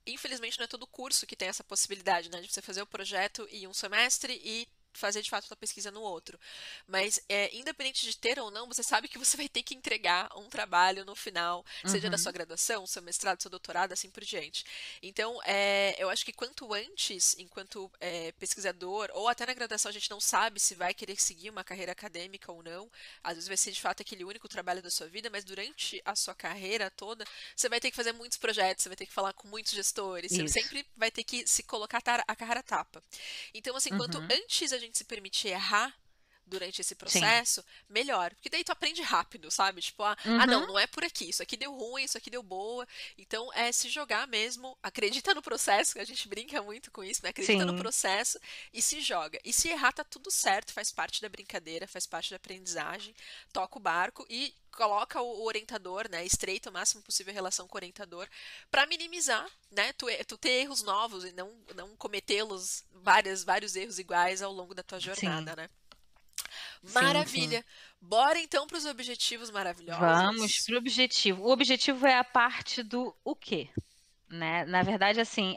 infelizmente, não é todo curso que tem essa possibilidade, né, de você fazer o projeto em um semestre e fazer de fato a pesquisa no outro. Mas, independente de ter ou não, você sabe que você vai ter que entregar um trabalho no final, seja da sua Uhum, graduação, seu mestrado, seu doutorado, assim por diante. Então, eu acho que quanto antes, enquanto pesquisador, ou até na graduação a gente não sabe se vai querer seguir uma carreira acadêmica ou não, às vezes vai ser de fato aquele único trabalho da sua vida, mas durante a sua carreira toda, você vai ter que fazer muitos projetos, você vai ter que falar com muitos gestores, você isso. sempre vai ter que se colocar a cara a tapa. Então, assim, quanto Uhum, antes a gente se permitir errar, durante esse Sim. processo, melhor. Porque daí tu aprende rápido, sabe? Tipo, Uhum. não, não é por aqui. Isso aqui deu ruim, isso aqui deu boa. Então, é se jogar mesmo, acredita no processo, que a gente brinca muito com isso, né? Acredita no Sim. processo e se joga. E se errar, tá tudo certo, faz parte da brincadeira, faz parte da aprendizagem. Toca o barco e coloca o orientador, né? Estreita o máximo possível a relação com o orientador para minimizar, né? Tu ter erros novos e não cometê-los vários erros iguais ao longo da tua Sim. jornada, né? Sim, sim. Maravilha! Bora então para os objetivos Vamos maravilhosos? para o objetivo. O objetivo é a parte do o quê, né? Na verdade, assim,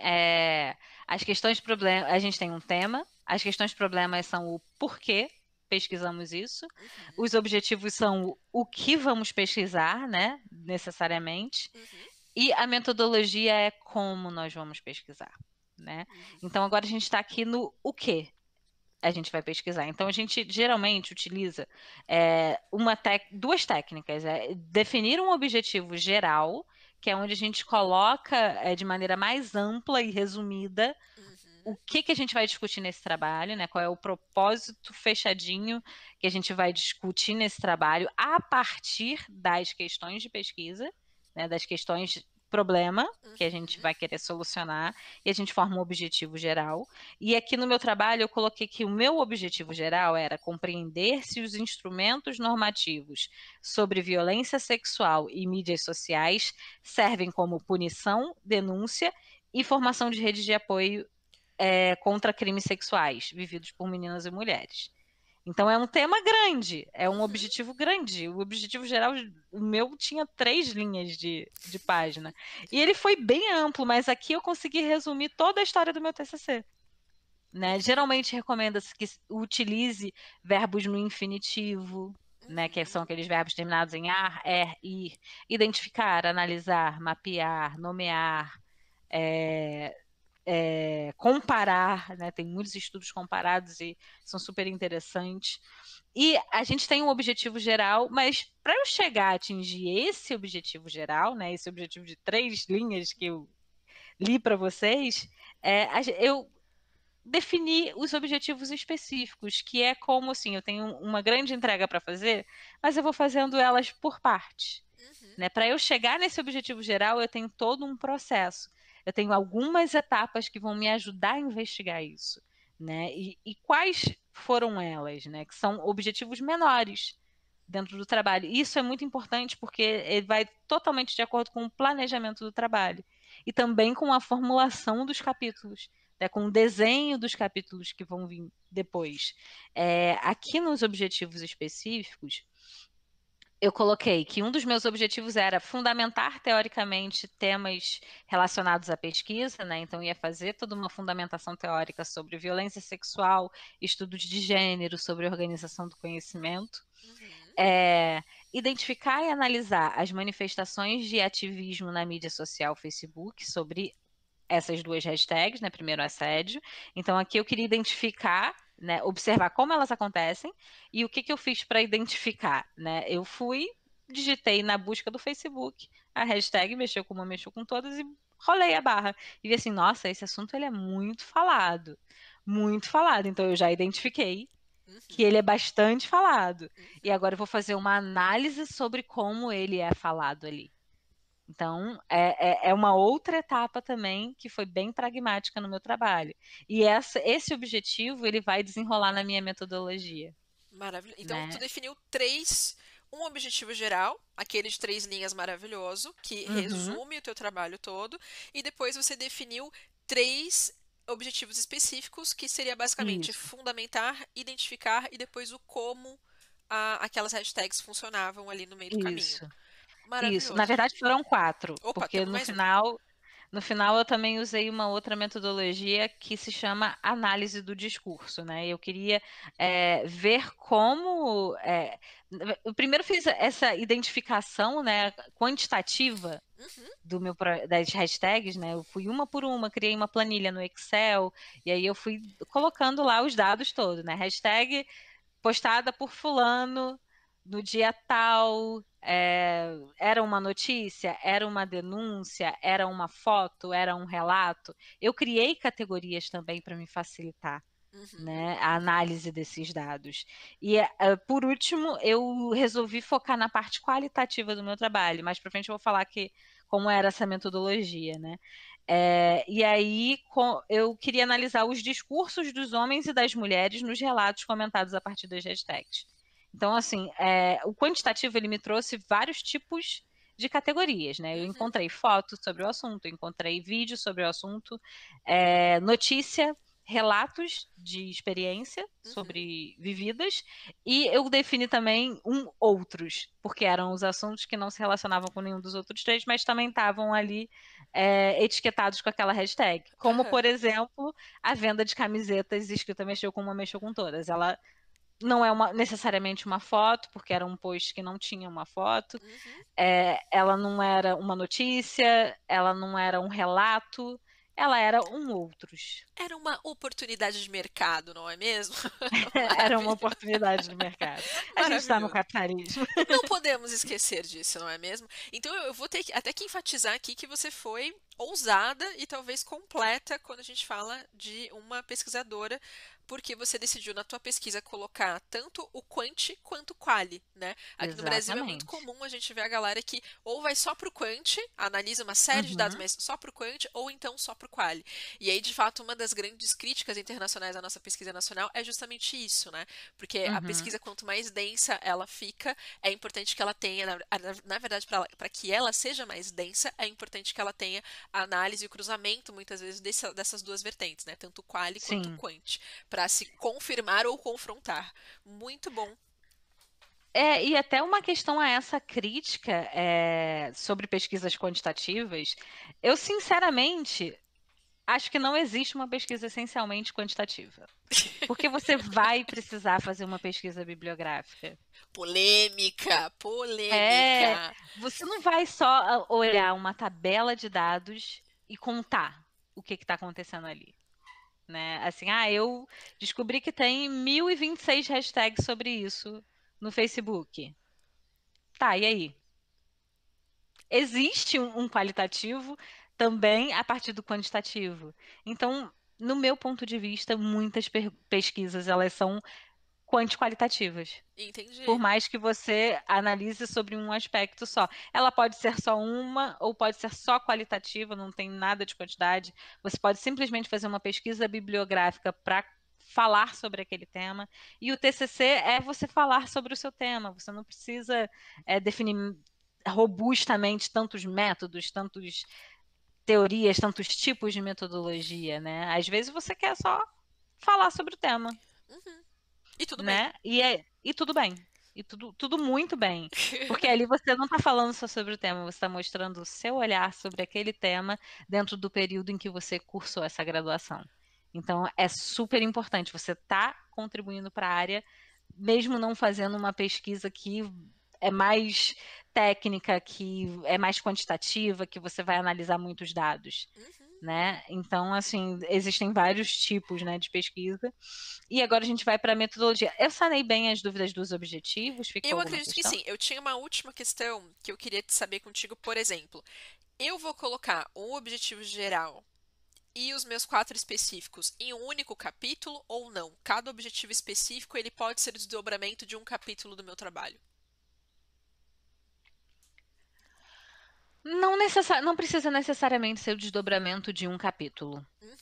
as questões de problema, a gente tem um tema, as questões de problemas são o porquê pesquisamos isso, Uhum, os objetivos são o que vamos pesquisar, né? Necessariamente, uhum, e a metodologia é como nós vamos pesquisar, né? uhum, Então, agora a gente está aqui no o quê a gente vai pesquisar. Então, a gente geralmente utiliza duas técnicas. Definir um objetivo geral, que é onde a gente coloca de maneira mais ampla e resumida o uhum, que que a gente vai discutir nesse trabalho, né? Qual é o propósito fechadinho que a gente vai discutir nesse trabalho a partir das questões de pesquisa, né? Das questões problema que a gente uhum, vai querer solucionar e a gente forma um objetivo geral. E aqui no meu trabalho eu coloquei que o meu objetivo geral era compreender se os instrumentos normativos sobre violência sexual e mídias sociais servem como punição, denúncia e formação de redes de apoio contra crimes sexuais vividos por meninas e mulheres. Então é um tema grande, é um uhum. objetivo grande. O objetivo geral, o meu tinha 3 linhas de página. E ele foi bem amplo, mas aqui eu consegui resumir toda a história do meu TCC. Né? Perfeito. Geralmente recomenda-se que utilize verbos no infinitivo, né? Que são Uhum, aqueles verbos terminados em ar, ir, identificar, analisar, mapear, nomear, é, comparar, né? Tem muitos estudos comparados e são super interessantes. E a gente tem um objetivo geral, mas para eu chegar a atingir esse objetivo geral, né? Esse objetivo de 3 linhas que eu li para vocês, eu defini os objetivos específicos, que é como assim, eu tenho uma grande entrega para fazer, mas eu vou fazendo elas por parte. uhum. Né? Para eu chegar nesse objetivo geral, eu tenho todo um processo. Eu tenho algumas etapas que vão me ajudar a investigar isso. Né? E quais foram elas? Né? Que são objetivos menores dentro do trabalho. Isso é muito importante porque ele vai totalmente de acordo com o planejamento do trabalho e também com a formulação dos capítulos, né, com o desenho dos capítulos que vão vir depois. Aqui nos objetivos específicos, eu coloquei que um dos meus objetivos era fundamentar teoricamente temas relacionados à pesquisa, né? Então ia fazer toda uma fundamentação teórica sobre violência sexual, estudos de gênero, sobre organização do conhecimento. Uhum, É, identificar e analisar as manifestações de ativismo na mídia social Facebook sobre essas duas hashtags, né? Primeiro assédio. Então aqui eu queria identificar, né? Observar como elas acontecem e o que que eu fiz para identificar, né? Eu fui, digitei na busca do Facebook a hashtag, mexeu com uma, mexeu com todas e rolei a barra e vi assim, nossa, esse assunto ele é muito falado, muito falado. Então eu já identifiquei que uhum, ele é bastante falado. E uhum. agora eu vou fazer uma análise sobre como ele é falado ali. Então, é uma outra etapa também que foi bem pragmática no meu trabalho. E esse objetivo, ele vai desenrolar na minha metodologia, Maravilha. Então, tu né? definiu um objetivo geral, aquele de 3 linhas maravilhoso, que Uhum, resume o teu trabalho todo, e depois você definiu 3 objetivos específicos, que seria basicamente isso, fundamentar, identificar e depois o como aquelas hashtags funcionavam ali no meio do caminho. isso, isso. Na Maravilhoso. verdade, foram 4, Opa, porque temos no mais um. final No final, eu também usei uma outra metodologia que se chama análise do discurso, né? Eu queria ver como. Eu primeiro fiz essa identificação, né, quantitativa Uhum, das hashtags, né? Eu fui uma por uma, criei uma planilha no Excel, e aí eu fui colocando lá os dados todos, né? Hashtag postada por fulano no dia tal, era uma notícia, era uma denúncia, era uma foto, era um relato. Eu criei categorias também para me facilitar. Uhum. né, a análise desses dados. E, por último, eu resolvi focar na parte qualitativa do meu trabalho. Mais para frente eu vou falar que como era essa metodologia, né. E aí eu queria analisar os discursos dos homens e das mulheres nos relatos comentados a partir das hashtags. Então, assim, o quantitativo ele me trouxe vários tipos de categorias, né. Eu Uhum. encontrei fotos sobre o assunto, eu encontrei vídeos sobre o assunto, notícia, relatos de experiência Uhum. sobre vividas, e eu defini também outros, porque eram os assuntos que não se relacionavam com nenhum dos outros três, mas também estavam ali etiquetados com aquela hashtag. Como, Aham. por exemplo, a venda de camisetas escrita Mexeu com uma, mexeu com todas. Ela não é necessariamente uma foto, porque era um post que não tinha uma foto, Uhum. ela não era uma notícia, ela não era um relato, ela era outros. Era uma oportunidade de mercado, não é mesmo? Era uma Maravilhoso, oportunidade de mercado. A gente está no maravilhoso. capitalismo. Não podemos esquecer disso, não é mesmo? Então eu vou ter até que enfatizar aqui que você foi ousada e talvez completa quando a gente fala de uma pesquisadora, porque você decidiu na tua pesquisa colocar tanto o quanti quanto o quali, né? Aqui no Brasil é muito Exatamente. comum a gente ver a galera que ou vai só pro quanti, analisa uma série de dados, Uhum, mas só pro quanti, ou então só pro quali. E aí, de fato, uma das grandes críticas internacionais à nossa pesquisa nacional é justamente isso, né? Porque a uhum. pesquisa, quanto mais densa ela fica, é importante que ela tenha, na verdade, para que ela seja mais densa, é importante que ela tenha a análise e o cruzamento, muitas vezes, dessas duas vertentes, né? Tanto o quali quanto o Sim. quant, para se confirmar ou confrontar. Muito bom. E até uma questão a essa crítica sobre pesquisas quantitativas, eu sinceramente acho que não existe uma pesquisa essencialmente quantitativa, porque você vai precisar fazer uma pesquisa bibliográfica. Polêmica, É, polêmica. você não vai só olhar uma tabela de dados e contar o que está acontecendo ali, né? Assim, eu descobri que tem 1.026 hashtags sobre isso no Facebook. Tá, e aí? Existe um qualitativo também a partir do quantitativo. Então, no meu ponto de vista, muitas pesquisas elas são quantitativas. Por Entendi. mais que você analise sobre um aspecto só. Ela pode ser só uma ou pode ser só qualitativa, não tem nada de quantidade. Você pode simplesmente fazer uma pesquisa bibliográfica para falar sobre aquele tema. E o TCC é você falar sobre o seu tema. Você não precisa definir robustamente tantos métodos, tantos teorias, tantos tipos de metodologia, né? Às vezes você quer só falar sobre o tema, Uhum. E tudo bem. né? E tudo bem. E tudo muito bem. Porque ali você não está falando só sobre o tema, você está mostrando o seu olhar sobre aquele tema dentro do período em que você cursou essa graduação. Então, é super importante. Você está contribuindo para a área, mesmo não fazendo uma pesquisa que é mais técnica, que é mais quantitativa, que você vai analisar muitos dados, Uhum. né? Então, assim, existem vários tipos, né, de pesquisa. E agora a gente vai para a metodologia. Eu sanei bem as dúvidas dos objetivos? Ficou Eu alguma acredito que questão? sim. Eu tinha uma última questão que eu queria saber contigo, por exemplo. Eu vou colocar um objetivo geral e os meus quatro específicos em um único capítulo ou não? Cada objetivo específico ele pode ser o desdobramento de um capítulo do meu trabalho. Não precisa necessariamente ser o desdobramento de um capítulo. Uhum.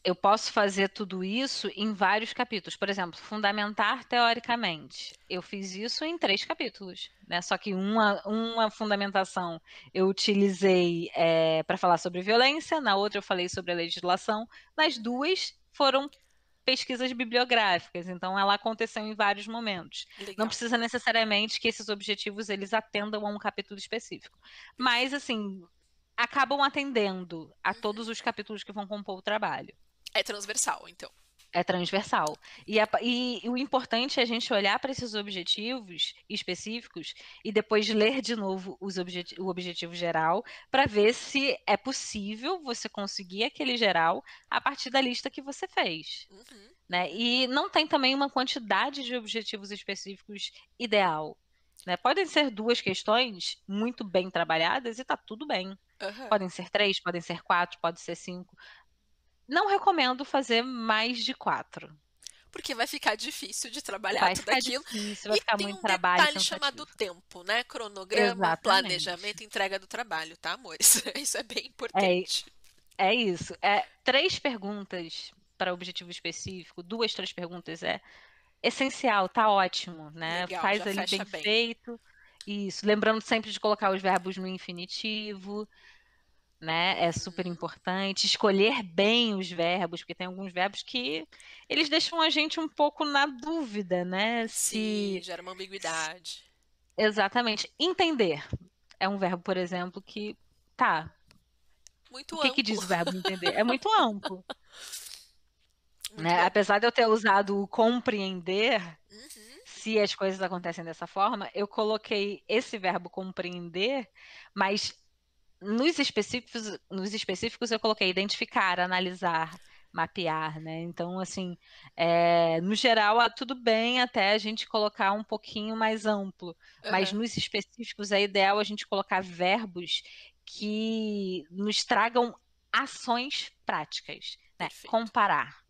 Eu posso fazer tudo isso em vários capítulos. Por exemplo, fundamentar teoricamente. Eu fiz isso em 3 capítulos, né? Só que uma fundamentação eu utilizei para falar sobre violência, na outra eu falei sobre a legislação, nas duas foram pesquisas bibliográficas, então ela aconteceu em vários momentos. Não Legal. precisa necessariamente que esses objetivos eles atendam a um capítulo específico, mas Perfeito. assim, acabam atendendo a Uhum. todos os capítulos que vão compor o trabalho. É transversal, então. É transversal. E o importante é a gente olhar para esses objetivos específicos e depois ler de novo o objetivo geral para ver se é possível você conseguir aquele geral a partir da lista que você fez. Uhum. Né? E não tem também uma quantidade de objetivos específicos ideal. Né? Podem ser 2 questões muito bem trabalhadas e está tudo bem. Aham. Podem ser 3, podem ser 4, pode ser 5. Não recomendo fazer mais de 4. Porque vai ficar difícil de trabalhar Vai tudo ficar aquilo. difícil, vai E ficar tem muito um trabalho detalhe chamado cansativo. tempo, né? Cronograma, Exatamente. planejamento, entrega do trabalho, tá, amores? Isso é bem É, importante. é isso. 3 perguntas para objetivo específico, 2, 3 perguntas é essencial, tá ótimo, né? Legal, Faz já ali fecha bem bem. feito. Isso. Lembrando sempre de colocar os verbos no infinitivo, né? É super Uhum. importante. Escolher bem os verbos, porque tem alguns verbos que eles deixam a gente um pouco na dúvida, né? Sim, gera uma ambiguidade. Exatamente. Entender é um verbo, por exemplo, que tá. O Muito que que amplo. diz o verbo entender? É muito amplo, Muito né? bom. Apesar de eu ter usado o compreender, Uhum. se as coisas acontecem dessa forma, eu coloquei esse verbo compreender, mas nos específicos eu coloquei identificar, analisar, mapear, né? Então, assim, no geral, tudo bem até a gente colocar um pouquinho mais amplo, mas Aham. nos específicos é ideal a gente colocar verbos que nos tragam ações práticas, né? Perfeito. Comparar,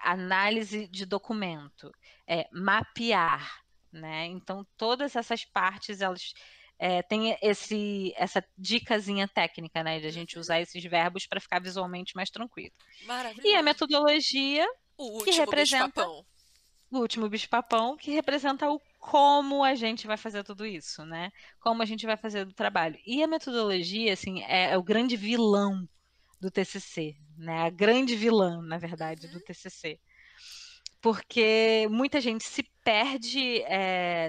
análise de documento, mapear, né? Então, todas essas partes, elas têm essa dicasinha técnica, né? De a gente Uhum. usar esses verbos para ficar visualmente mais tranquilo. E a Maravilhoso. metodologia, O que último representa bicho-papão. o último bicho-papão, que representa o como a gente vai fazer tudo isso, né? Como a gente vai fazer do trabalho. E a metodologia, assim, é o grande vilão do TCC, né? A grande vilã, na verdade, do Uhum. TCC. Porque muita gente se perde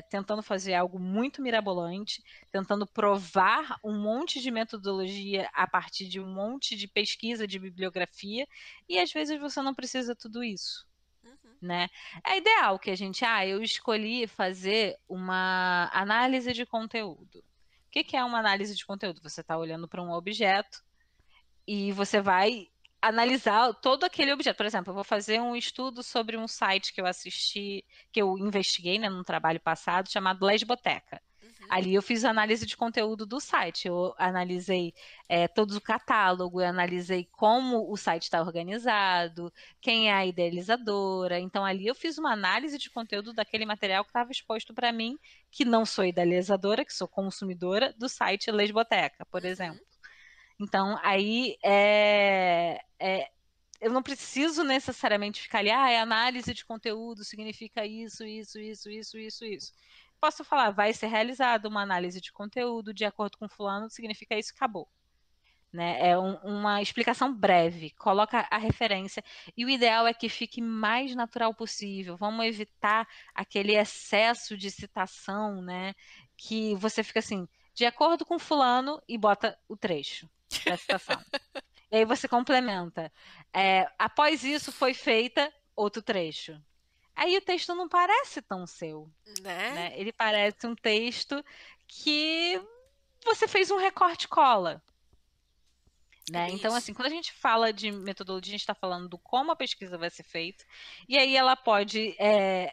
tentando fazer algo muito mirabolante, tentando provar um monte de metodologia a partir de um monte de pesquisa de bibliografia, e às vezes você não precisa tudo isso, Uhum. né? É ideal que a gente, eu escolhi fazer uma análise de conteúdo. O que que é uma análise de conteúdo? Você está olhando para um objeto e você vai analisar todo aquele objeto. Por exemplo, eu vou fazer um estudo sobre um site que eu assisti, que eu investiguei, né, num trabalho passado, chamado Lesboteca. Uhum. Ali eu fiz análise de conteúdo do site. Eu analisei todo o catálogo, eu analisei como o site está organizado, quem é a idealizadora. Então, ali eu fiz uma análise de conteúdo daquele material que estava exposto para mim, que não sou idealizadora, que sou consumidora do site Lesboteca, por Uhum. exemplo. Então, aí eu não preciso necessariamente ficar ali, análise de conteúdo significa isso, isso, isso, isso, isso, isso. Posso falar, vai ser realizada uma análise de conteúdo, de acordo com fulano, significa isso, acabou. Né? É uma explicação breve, coloca a referência, e o ideal é que fique mais natural possível. Vamos evitar aquele excesso de citação, né? Que você fica assim, de acordo com fulano, e bota o trecho da citação. E aí você complementa. Após isso foi feita outro trecho. Aí o texto não parece tão seu, Né? né? Ele parece um texto que você fez um recorte-cola. É Né? bem Então, isso. assim, quando a gente fala de metodologia, a gente está falando do como a pesquisa vai ser feita, e aí ela pode,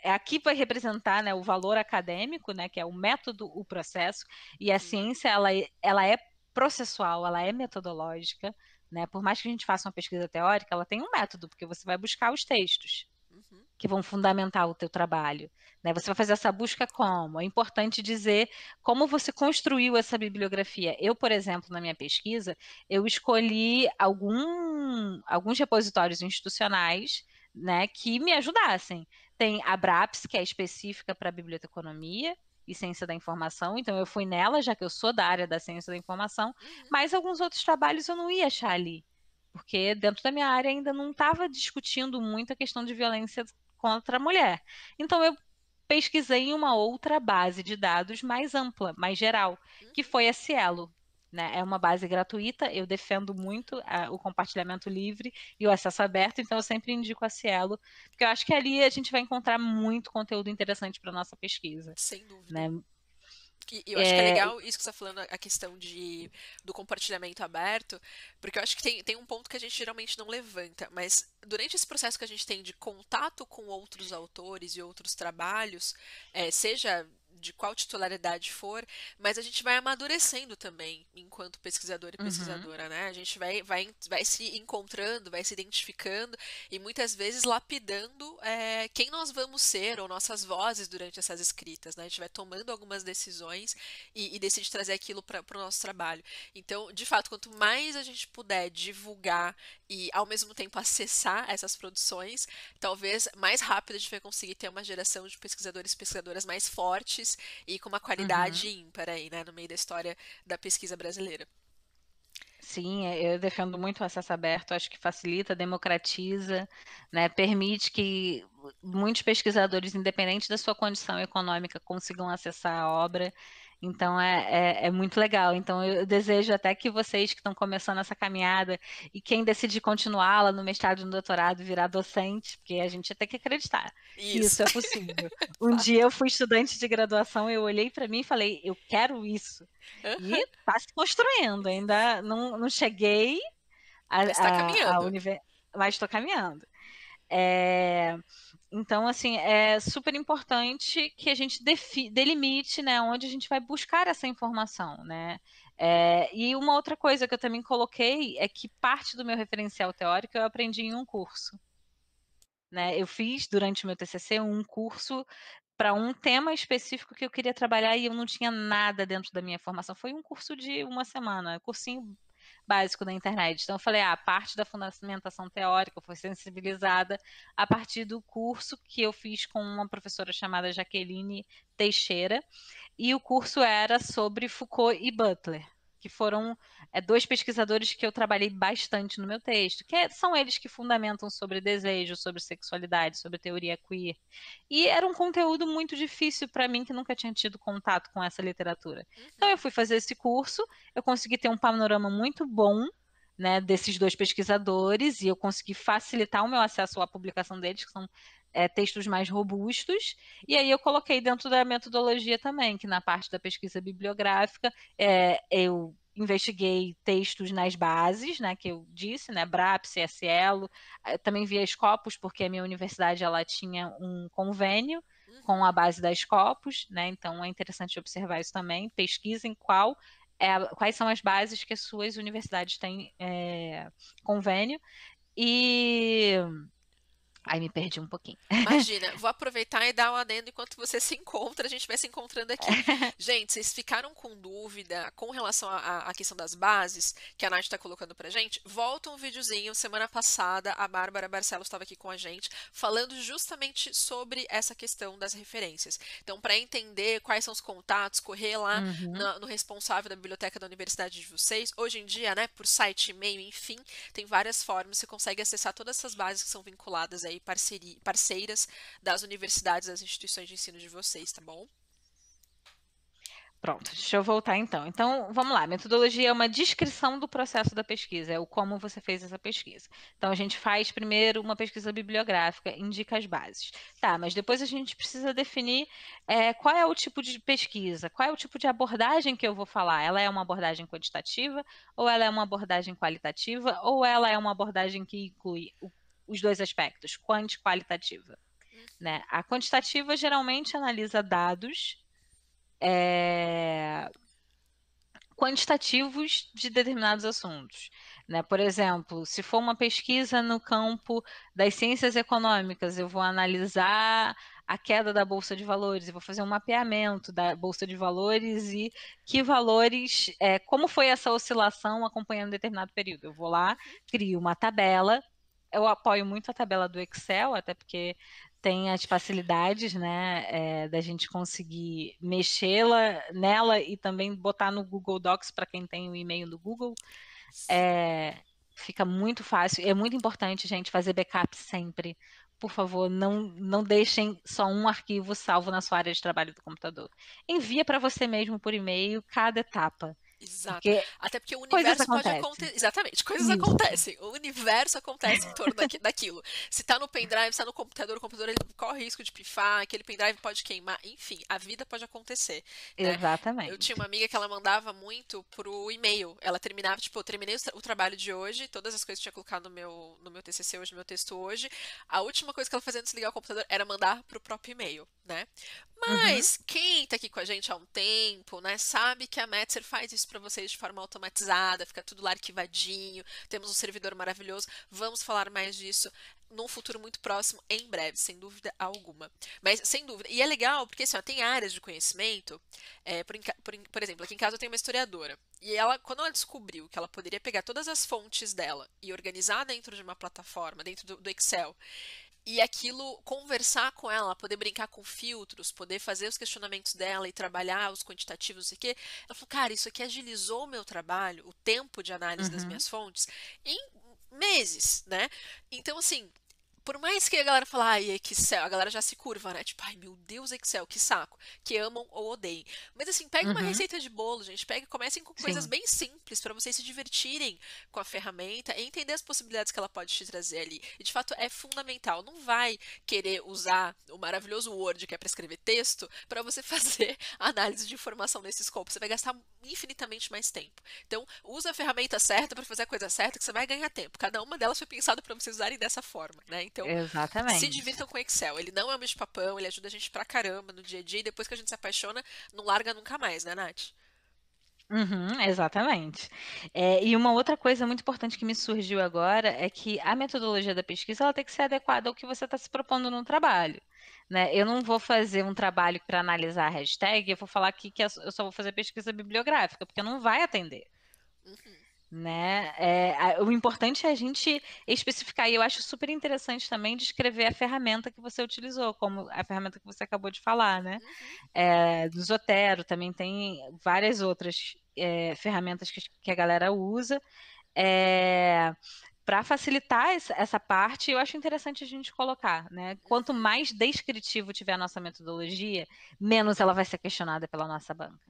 aqui vai representar, né, o valor acadêmico, né, que é o método, o processo, e a Uhum. ciência, ela é processual, ela é metodológica, né? Por mais que a gente faça uma pesquisa teórica, ela tem um método, porque você vai buscar os textos Uhum. que vão fundamentar o teu trabalho, né? Você vai fazer essa busca como? É importante dizer como você construiu essa bibliografia. Eu, por exemplo, na minha pesquisa, eu escolhi alguns repositórios institucionais, né, que me ajudassem. Tem a BRAPS, que é específica para biblioteconomia e ciência da informação, então eu fui nela, já que eu sou da área da ciência da informação, Uhum. mas alguns outros trabalhos eu não ia achar ali, porque dentro da minha área ainda não estava discutindo muito a questão de violência contra a mulher. Então eu pesquisei em uma outra base de dados mais ampla, mais geral, que Uhum. foi a Cielo. Né? É uma base gratuita, eu defendo muito o compartilhamento livre e o acesso aberto, então eu sempre indico a Cielo, porque eu acho que ali a gente vai encontrar muito conteúdo interessante para nossa pesquisa. Sem dúvida. Né? E eu acho que é É, legal isso que você está falando, a questão do compartilhamento aberto, porque eu acho que tem um ponto que a gente geralmente não levanta, mas durante esse processo que a gente tem de contato com outros autores e outros trabalhos, seja de qual titularidade for, mas a gente vai amadurecendo também enquanto pesquisador e Uhum. pesquisadora, né? A gente vai se encontrando, vai se identificando e muitas vezes lapidando quem nós vamos ser ou nossas vozes durante essas escritas, né? A gente vai tomando algumas decisões e decide trazer aquilo para o nosso trabalho. Então, de fato, quanto mais a gente puder divulgar e ao mesmo tempo acessar essas produções, talvez mais rápido a gente vai conseguir ter uma geração de pesquisadores e pesquisadoras mais fortes e com uma Uhum. qualidade ímpar aí, né, no meio da história da pesquisa brasileira. Sim, eu defendo muito o acesso aberto, acho que facilita, democratiza, né, permite que muitos pesquisadores, independente da sua condição econômica, consigam acessar a obra. Então é muito legal. Então eu desejo até que vocês que estão começando essa caminhada e quem decidir continuá-la no mestrado e no doutorado, virar docente, porque a gente tem que acreditar que Isso, isso é possível. Um dia fato. eu fui estudante de graduação, eu olhei para mim e falei, eu quero isso. E Aham. está se construindo, ainda não cheguei Mas está à caminhando. universidade, mas estou caminhando. É, então, assim, é super importante que a gente delimite, né, onde a gente vai buscar essa informação, né? E uma outra coisa que eu também coloquei é que parte do meu referencial teórico eu aprendi em um curso, né? Eu fiz durante o meu TCC um curso para um tema específico que eu queria trabalhar e eu não tinha nada dentro da minha formação. Foi um curso de uma semana, cursinho básico da internet. Então eu falei, a parte da fundamentação teórica foi sensibilizada a partir do curso que eu fiz com uma professora chamada Jaqueline Teixeira, e o curso era sobre Foucault e Butler, que foram dois pesquisadores que eu trabalhei bastante no meu texto, são eles que fundamentam sobre desejo, sobre sexualidade, sobre teoria queer. E era um conteúdo muito difícil para mim, que nunca tinha tido contato com essa literatura. Então eu Uhum. fui fazer esse curso, eu consegui ter um panorama muito bom, né, desses dois pesquisadores, e eu consegui facilitar o meu acesso à publicação deles, que são textos mais robustos, e aí eu coloquei dentro da metodologia também, que na parte da pesquisa bibliográfica, eu investiguei textos nas bases, né, que eu disse, né, BRAP, CSL, também via Scopus, porque a minha universidade ela tinha um convênio com a Uhum. base da Scopus, né, então é interessante observar isso também, pesquisem quais são as bases que as suas universidades têm convênio, e aí me perdi um pouquinho. Imagina, vou aproveitar e dar um adendo enquanto você se encontra, a gente vai se encontrando aqui. Gente, vocês ficaram com dúvida com relação à questão das bases que a Nath está colocando pra gente? Volta um videozinho, semana passada a Bárbara Barcelos estava aqui com a gente, falando justamente sobre essa questão das referências. Então, para entender quais são os contatos, correr lá Uhum. no responsável da biblioteca da universidade de vocês. Hoje em dia, né, por site, e-mail, enfim, tem várias formas, você consegue acessar todas essas bases que são vinculadas aí, parceiras das universidades, das instituições de ensino de vocês, tá bom? Pronto, deixa eu voltar então. Então, vamos lá. Metodologia é uma descrição do processo da pesquisa, é o como você fez essa pesquisa. Então, a gente faz primeiro uma pesquisa bibliográfica, indica as bases. Tá, mas depois a gente precisa definir qual é o tipo de pesquisa, qual é o tipo de abordagem que eu vou falar. Ela é uma abordagem quantitativa, ou ela é uma abordagem qualitativa, ou ela é uma abordagem que inclui os dois aspectos, quant e qualitativa, né? A quantitativa geralmente analisa dados é, quantitativos de determinados assuntos, né? Por exemplo, se for uma pesquisa no campo das ciências econômicas, eu vou analisar a queda da bolsa de valores, eu vou fazer um mapeamento da bolsa de valores e que valores, como foi essa oscilação acompanhando determinado período. Eu vou lá, crio uma tabela. Eu apoio muito a tabela do Excel, até porque tem as facilidades, né, da gente conseguir mexê-la nela e também botar no Google Docs para quem tem o e-mail do Google. Sim. É, fica muito fácil. É muito importante, gente, fazer backup sempre. Por favor, não deixem só um arquivo salvo na sua área de trabalho do computador. Envia para você mesmo por e-mail cada etapa, Exato. porque Até porque o coisas universo pode acontecem. acontecer. Exatamente, coisas Isso, acontecem. O universo acontece em torno daquilo. Se tá no pendrive, se tá no computador, o computador ele corre risco de pifar, aquele pendrive pode queimar, enfim, a vida pode acontecer, né? Eu tinha exatamente. uma amiga que ela mandava muito pro e-mail. Ela terminava, tipo, eu terminei o trabalho de hoje, todas as coisas que eu tinha colocado no meu TCC hoje, no meu texto hoje. A última coisa que ela fazia antes de ligar o computador era mandar pro próprio e-mail, né? Uhum. Mas quem tá aqui com a gente há um tempo, né, sabe que a Metzer faz isso para vocês de forma automatizada, fica tudo lá arquivadinho, temos um servidor maravilhoso. Vamos falar mais disso num futuro muito próximo, em breve, sem dúvida alguma. Mas, sem dúvida. E é legal, porque assim, ó, tem áreas de conhecimento, por exemplo, aqui em casa eu tenho uma historiadora. E ela, quando ela descobriu que ela poderia pegar todas as fontes dela e organizar dentro de uma plataforma, dentro do Excel, e aquilo, conversar com ela, poder brincar com filtros, poder fazer os questionamentos dela e trabalhar os quantitativos, não sei o quê. Ela falou, cara, isso aqui agilizou o meu trabalho, o tempo de análise das Uhum. minhas fontes, em meses, né? Então, assim, por mais que a galera fale, ai, Excel, a galera já se curva, né? Tipo, ai, meu Deus, Excel, que saco. Que amam ou odeiem. Mas assim, pega uma Uhum. receita de bolo, gente. Pega, comecem com coisas Sim. bem simples para vocês se divertirem com a ferramenta e entender as possibilidades que ela pode te trazer ali. E de fato é fundamental. Não vai querer usar o maravilhoso Word que é para escrever texto para você fazer análise de informação nesse escopo. Você vai gastar infinitamente mais tempo. Então, usa a ferramenta certa para fazer a coisa certa que você vai ganhar tempo. Cada uma delas foi pensada para vocês usarem dessa forma, né? Então, se Exatamente. divirtam com o Excel. Ele não é um bicho-papão, ele ajuda a gente pra caramba no dia a dia e depois que a gente se apaixona, não larga nunca mais, né, Nath? Uhum, exatamente. E uma outra coisa muito importante que me surgiu agora é que a metodologia da pesquisa ela tem que ser adequada ao que você está se propondo no trabalho, né? Eu não vou fazer um trabalho para analisar a hashtag, eu vou falar aqui que eu só vou fazer pesquisa bibliográfica, porque não vai atender. Uhum, Né? O importante é a gente especificar, e eu acho super interessante também descrever a ferramenta que você utilizou, como a ferramenta que você acabou de falar, né? uhum, Do Zotero também tem várias outras ferramentas que a galera usa. Para facilitar essa parte, eu acho interessante a gente colocar, né? Quanto uhum. mais descritivo tiver a nossa metodologia, menos ela vai ser questionada pela nossa banca.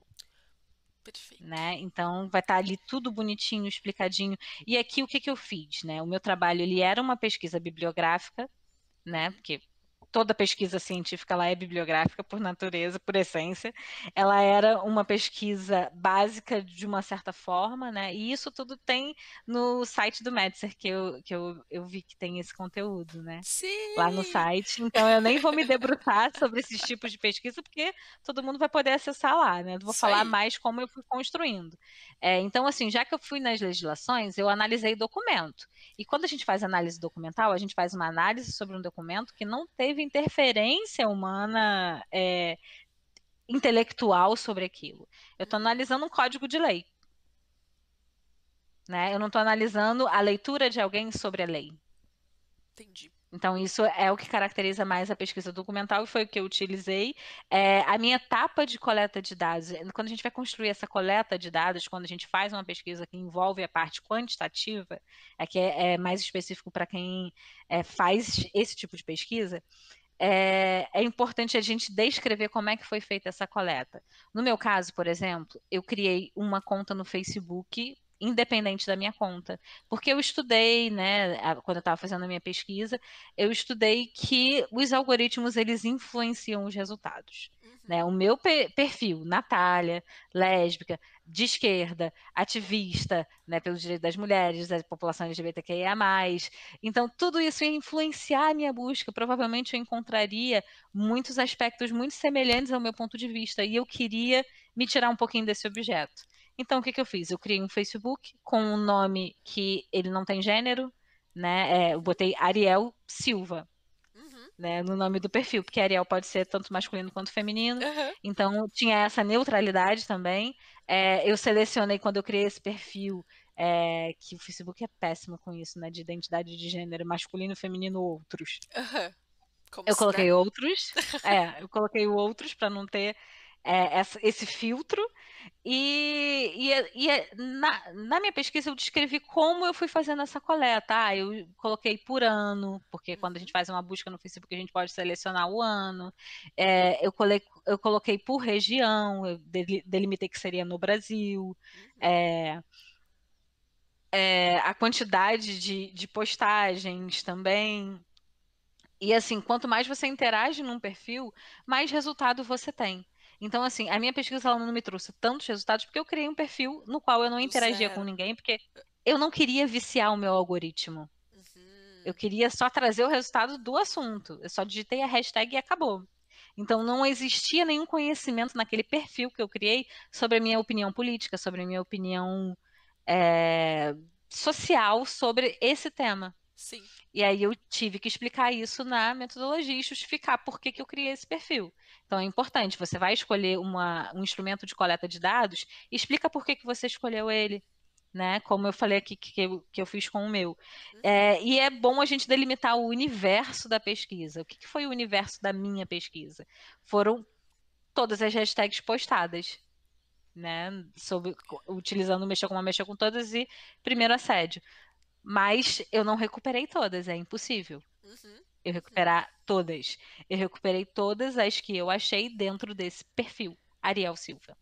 Perfeito. Né? Então vai estar ali tudo bonitinho, explicadinho. E aqui o que que eu fiz, né? O meu trabalho ele era uma pesquisa bibliográfica, né? Uhum, Porque toda pesquisa científica ela é bibliográfica por natureza, por essência. Ela era uma pesquisa básica de uma certa forma, né? E isso tudo tem no site do Metzer, que eu vi que tem esse conteúdo, né? Lá no sim! site. Então eu nem vou me debruçar sobre esses tipos de pesquisa, porque todo mundo vai poder acessar lá, né? Eu vou Isso falar aí. mais como eu fui construindo. Então, assim, já que eu fui nas legislações, eu analisei documento. E quando a gente faz análise documental, a gente faz uma análise sobre um documento que não teve interferência humana intelectual sobre aquilo. Eu estou Uhum, analisando um código de lei, né? Eu não estou analisando a leitura de alguém sobre a lei. entendi. Então, isso é o que caracteriza mais a pesquisa documental e foi o que eu utilizei. A minha etapa de coleta de dados, quando a gente vai construir essa coleta de dados, quando a gente faz uma pesquisa que envolve a parte quantitativa, que é mais específico para quem faz esse tipo de pesquisa, é importante a gente descrever como é que foi feita essa coleta. No meu caso, por exemplo, eu criei uma conta no Facebook independente da minha conta, porque eu estudei, né, quando eu estava fazendo a minha pesquisa, eu estudei que os algoritmos eles influenciam os resultados. Né? Uhum, O meu perfil, Natália, lésbica, de esquerda, ativista, né, pelos direitos das mulheres, da população LGBTQIA+, então, tudo isso ia influenciar a minha busca. Provavelmente eu encontraria muitos aspectos muito semelhantes ao meu ponto de vista e eu queria me tirar um pouquinho desse objeto. Então, o que que eu fiz? Eu criei um Facebook com um nome que ele não tem gênero, né? Eu uhum, botei Ariel Silva, uhum, né, no nome do perfil, porque Ariel pode ser tanto masculino quanto feminino. aham, Então, tinha essa neutralidade também. Eu selecionei quando eu criei esse perfil, que o Facebook é péssimo com isso, né, de identidade de gênero, masculino, feminino, outros. aham. Como Eu se, né? coloquei outros, eu coloquei o outros para não ter esse filtro. Na minha pesquisa eu descrevi como eu fui fazendo essa coleta. Eu coloquei por ano, porque quando a gente Uhum, faz uma busca no Facebook a gente pode selecionar o ano. Eu coloquei por região, eu delimitei que seria no Brasil. uhum, É, a quantidade de postagens também. E assim, quanto mais você interage num perfil, mais resultado você tem. Então, assim, a minha pesquisa ela não me trouxe tantos resultados porque eu criei um perfil no qual eu não do interagia com zero. ninguém, porque eu não queria viciar o meu algoritmo. Eu Uhum, queria só trazer o resultado do assunto. Eu só digitei a hashtag e acabou. Então, não existia nenhum conhecimento naquele perfil que eu criei sobre a minha opinião política, sobre a minha opinião é, social sobre esse tema. Sim. E aí eu tive que explicar isso na metodologia e justificar por que que eu criei esse perfil. Então é importante, você vai escolher um instrumento de coleta de dados, explica por que que você escolheu ele, né? Como eu falei aqui que eu fiz com o meu. Uhum. E é bom a gente delimitar o universo da pesquisa. O que que foi o universo da minha pesquisa? Foram todas as hashtags postadas, né? Utilizando mexer com todas e primeiro assédio. Mas eu não recuperei todas, é impossível Uhum. eu Uhum. recuperar todas. Eu recuperei todas as que eu achei dentro desse perfil, Ariel Silva.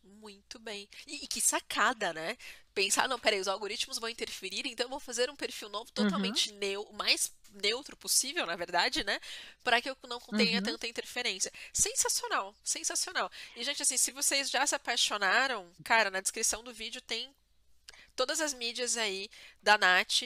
Muito bem. E que sacada, né? Pensar, não, peraí, os algoritmos vão interferir, então eu vou fazer um perfil novo Uhum, totalmente o mais neutro possível, na verdade, né? Para que eu não tenha uhum. tanta interferência. Sensacional, sensacional. E, gente, assim, se vocês já se apaixonaram, cara, na descrição do vídeo tem todas as mídias aí da Nath.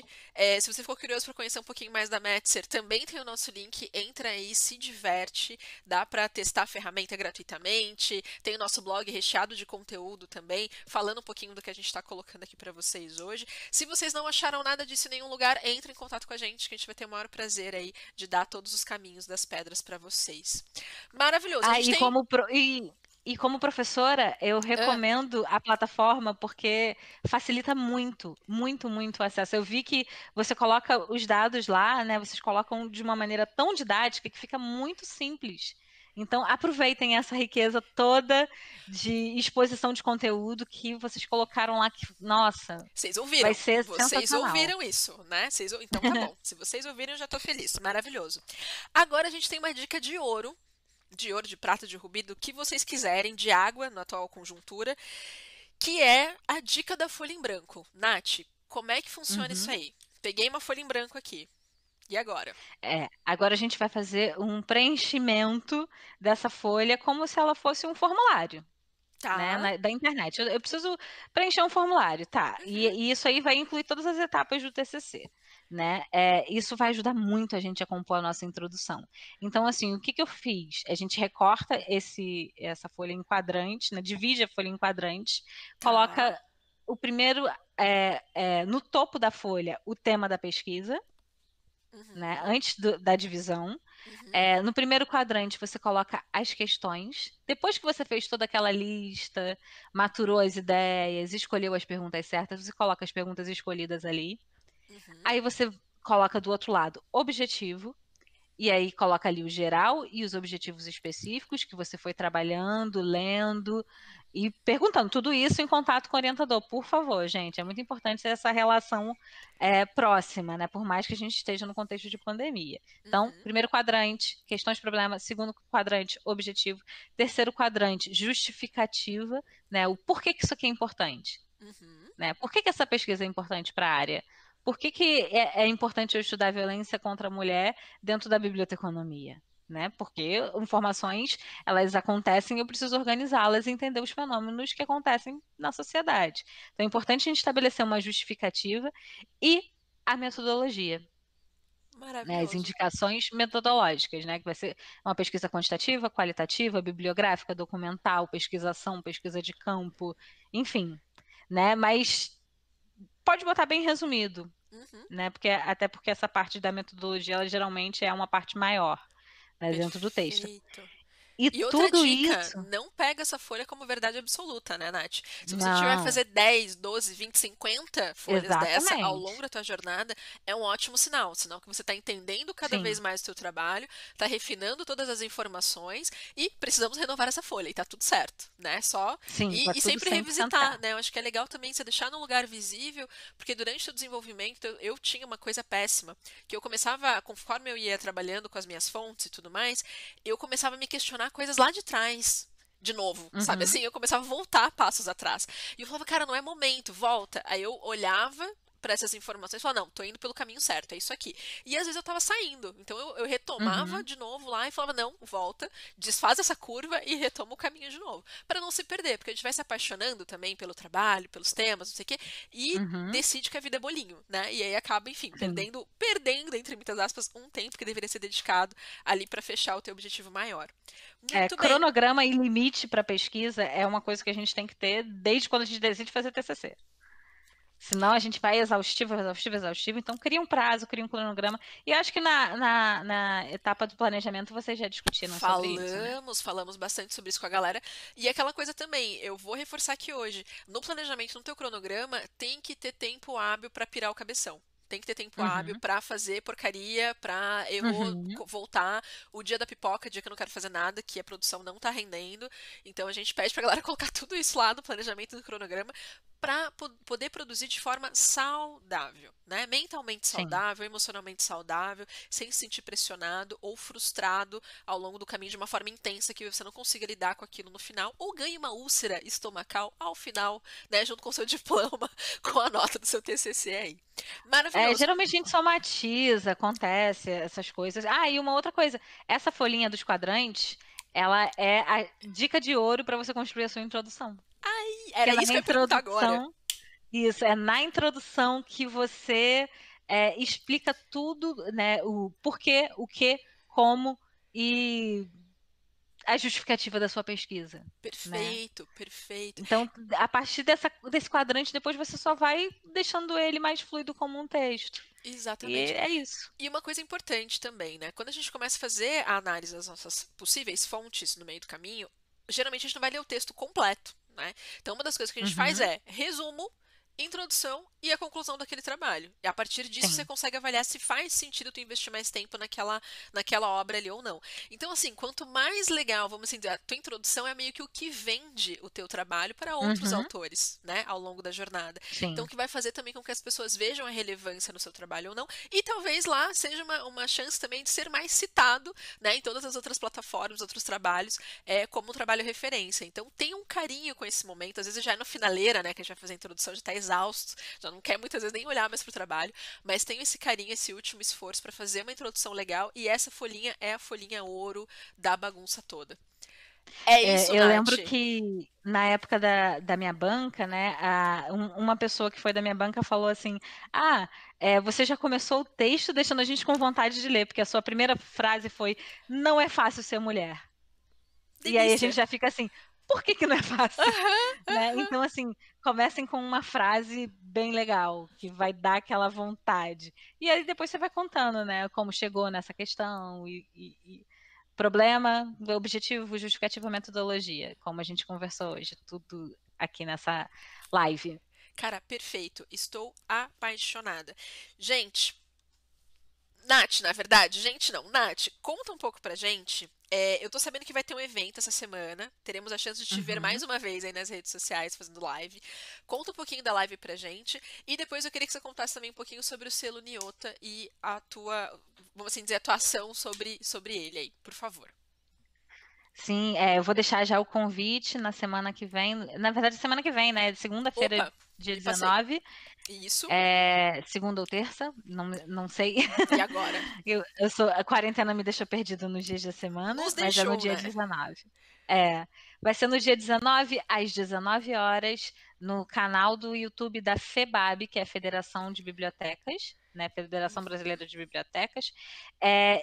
Se você ficou curioso para conhecer um pouquinho mais da Metzer, também tem o nosso link. Entra aí, se diverte. Dá para testar a ferramenta gratuitamente. Tem o nosso blog recheado de conteúdo também, falando um pouquinho do que a gente está colocando aqui para vocês hoje. Se vocês não acharam nada disso em nenhum lugar, entre em contato com a gente, que a gente vai ter o maior prazer aí de dar todos os caminhos das pedras para vocês. Maravilhoso. A Ah, gente tem. e como professora, eu Ah, recomendo a plataforma porque facilita muito, muito, muito o acesso. Eu vi que você coloca os dados lá, né? Vocês colocam de uma maneira tão didática que fica muito simples. Então, aproveitem essa riqueza toda de exposição de conteúdo que vocês colocaram lá, que, nossa, vocês vai ouviram? ser Vocês sensacional. ouviram isso, né? Então tá bom. Se vocês ouviram, eu já tô feliz. Maravilhoso. Agora a gente tem uma dica de ouro, de prata, de rubi, do que vocês quiserem, de água na atual conjuntura, que é a dica da folha em branco. Nath, como é que funciona isso Uhum. aí? Peguei uma folha em branco aqui. E agora? Agora a gente vai fazer um preenchimento dessa folha como se ela fosse um formulário, né, Tá. da internet. Eu preciso preencher um formulário, tá? Uhum. E isso aí vai incluir todas as etapas do TCC, né? Isso vai ajudar muito a gente a compor a nossa introdução. Então, assim, o que que eu fiz? A gente recorta essa folha em quadrantes, né? Divide a folha em quadrantes, Tá. coloca o primeiro no topo da folha o tema da pesquisa, né? Uhum. Antes da divisão. Uhum. No primeiro quadrante, você coloca as questões. Depois que você fez toda aquela lista, maturou as ideias, escolheu as perguntas certas, você coloca as perguntas escolhidas ali. Uhum. Aí você coloca do outro lado objetivo, e aí coloca ali o geral e os objetivos específicos que você foi trabalhando, lendo e perguntando. Tudo isso em contato com o orientador, por favor, gente. É muito importante ter essa relação próxima, né? Por mais que a gente esteja no contexto de pandemia. Então, Uhum. primeiro quadrante, questões, problemas. Segundo quadrante, objetivo. Terceiro quadrante, justificativa, né? O porquê que isso aqui é importante, Uhum. né? Por que que essa pesquisa é importante para a área? Por que que é importante eu estudar violência contra a mulher dentro da biblioteconomia? Né? Porque informações, elas acontecem e eu preciso organizá-las e entender os fenômenos que acontecem na sociedade. Então é importante a gente estabelecer uma justificativa e a metodologia, né? As Maravilhoso. indicações metodológicas, né? Que vai ser uma pesquisa quantitativa, qualitativa, bibliográfica, documental, pesquisação, pesquisa de campo, enfim, né? Mas pode botar bem resumido, Uhum. né? Até porque essa parte da metodologia, ela geralmente é uma parte maior, né, dentro do texto. Perfeito. E E outra tudo dica, isso, não pega essa folha como verdade absoluta, né, Nath? Se você tiver que não, fazer 10, 12, 20, 50 folhas dessa ao longo exatamente. da tua jornada, é um ótimo sinal. Sinal que você está entendendo cada vez Sim, mais o teu trabalho, está refinando todas as informações e precisamos renovar essa folha e tá tudo certo, né? Só sim, tá e tudo sempre 100% revisitar, certo. né? Eu acho que é legal também você deixar num lugar visível, porque durante o desenvolvimento eu tinha uma coisa péssima, que eu começava, conforme eu ia trabalhando com as minhas fontes e tudo mais, eu começava a me questionar coisas lá de trás. De novo, sabe Uhum, assim? Eu começava a voltar passos atrás. E eu falava, cara, não é momento, volta. Aí eu olhava para essas informações, falar, não, tô indo pelo caminho certo, é isso aqui. E às vezes eu tava saindo, então eu retomava Uhum. de novo lá e falava, não, volta, desfaz essa curva e retoma o caminho de novo, para não se perder, porque a gente vai se apaixonando também pelo trabalho, pelos temas, não sei o quê, e Uhum. decide que a vida é bolinho, né? E aí acaba, enfim, Sim. perdendo, entre muitas aspas, um tempo que deveria ser dedicado ali para fechar o teu objetivo maior. Muito bem. Cronograma e limite para pesquisa é uma coisa que a gente tem que ter desde quando a gente decide fazer TCC. Senão a gente vai exaustivo, exaustivo, exaustivo. Então, cria um prazo, cria um cronograma. E eu acho que na etapa do planejamento vocês já discutiram sobre isso, né? Falamos bastante sobre isso com a galera. E aquela coisa também, eu vou reforçar aqui hoje, no planejamento, no teu cronograma, tem que ter tempo hábil para pirar o cabeção. Tem que ter tempo hábil Uhum. pra fazer porcaria, pra errou, Uhum. voltar. O dia da pipoca, dia que eu não quero fazer nada, que a produção não tá rendendo. Então a gente pede pra galera colocar tudo isso lá no planejamento do cronograma para poder produzir de forma saudável, né? Mentalmente Sim. saudável, emocionalmente saudável, sem se sentir pressionado ou frustrado ao longo do caminho de uma forma intensa que você não consiga lidar com aquilo no final, ou ganhe uma úlcera estomacal ao final, né? Junto com o seu diploma, com a nota do seu TCC aí. Maravilhoso. Geralmente a gente somatiza, acontece essas coisas. Ah, e uma outra coisa, essa folhinha dos quadrantes, ela é a dica de ouro para você construir a sua introdução. Porque Era na isso que eu ia perguntar agora. introdução, isso, é na introdução que você explica tudo, né? O porquê, o que, como e a justificativa da sua pesquisa, né? Perfeito, perfeito. Então, a partir desse quadrante, depois você só vai deixando ele mais fluido como um texto. E Exatamente. é isso. E uma coisa importante também, né? Quando a gente começa a fazer a análise das nossas possíveis fontes no meio do caminho, geralmente a gente não vai ler o texto completo, né? Então, uma das coisas que a gente faz Uhum, é resumo, introdução e a conclusão daquele trabalho. E a partir disso você sim. consegue avaliar se faz sentido tu investir mais tempo naquela obra ali ou não. Então, assim, quanto mais legal, vamos assim dizer, a tua introdução é meio que o que vende o teu trabalho para outros Uhum, autores, né, ao longo da jornada. Então, o sim. que vai fazer também com que as pessoas vejam a relevância no seu trabalho ou não. E talvez lá seja uma chance também de ser mais citado, né, em todas as outras plataformas, outros trabalhos, como um trabalho referência. Então, tenha um carinho com esse momento. Às vezes já é no finaleira, né, que a gente vai fazer a introdução, já está exausto, já não quer muitas vezes nem olhar mais para o trabalho, mas tenha esse carinho, esse último esforço para fazer uma introdução legal. E essa folhinha é a folhinha ouro da bagunça toda. É isso, Eu Nath. lembro que na época da minha banca, né, uma pessoa que foi da minha banca falou assim: Ah, você já começou o texto deixando a gente com vontade de ler, porque a sua primeira frase foi: Não é fácil ser mulher. E aí a gente Delícia. já fica assim: Por que que não é fácil? Aham, Né? aham. Então, assim, comecem com uma frase bem legal, que vai dar aquela vontade. E aí depois você vai contando, né, como chegou nessa questão e problema, objetivo, justificativa, metodologia, como a gente conversou hoje, tudo aqui nessa live. Cara, perfeito. Estou apaixonada. Gente, Nath, na verdade, gente não, Nath, conta um pouco pra gente. Eu tô sabendo que vai ter um evento essa semana. Teremos a chance de te ver Uhum. mais uma vez aí nas redes sociais fazendo live. Conta um pouquinho da live pra gente. E depois eu queria que você contasse também um pouquinho sobre o selo Niota e a tua, vamos assim dizer, atuação sobre ele aí, por favor. Sim, eu vou deixar já o convite na semana que vem. Na verdade, semana que vem, né? Segunda-feira, Opa, dia me passei. 19, Isso. segunda ou terça, não sei. E agora? A quarentena me deixou perdida nos dias da semana, Nos mas é no deixou, dia né? 19. Vai ser no dia 19, às 19 horas, no canal do YouTube da FEBAB, que é a Federação de Bibliotecas, né? Federação Brasileira de Bibliotecas.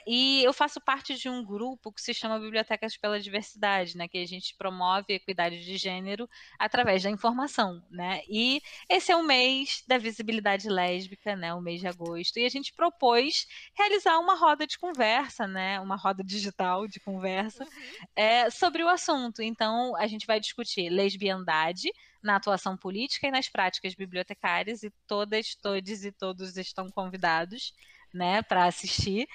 E eu faço parte de um grupo que se chama Bibliotecas pela Diversidade, né? Que a gente promove a equidade de gênero através da informação, né? E esse é o mês da visibilidade lésbica, né? O mês de agosto. E a gente propôs realizar uma roda de conversa, né? Uma roda digital de conversa Uhum. sobre o assunto. Então, a gente vai discutir lesbiandade na atuação política e nas práticas bibliotecárias, e todas, todes e todos estão convidados, né, para assistir.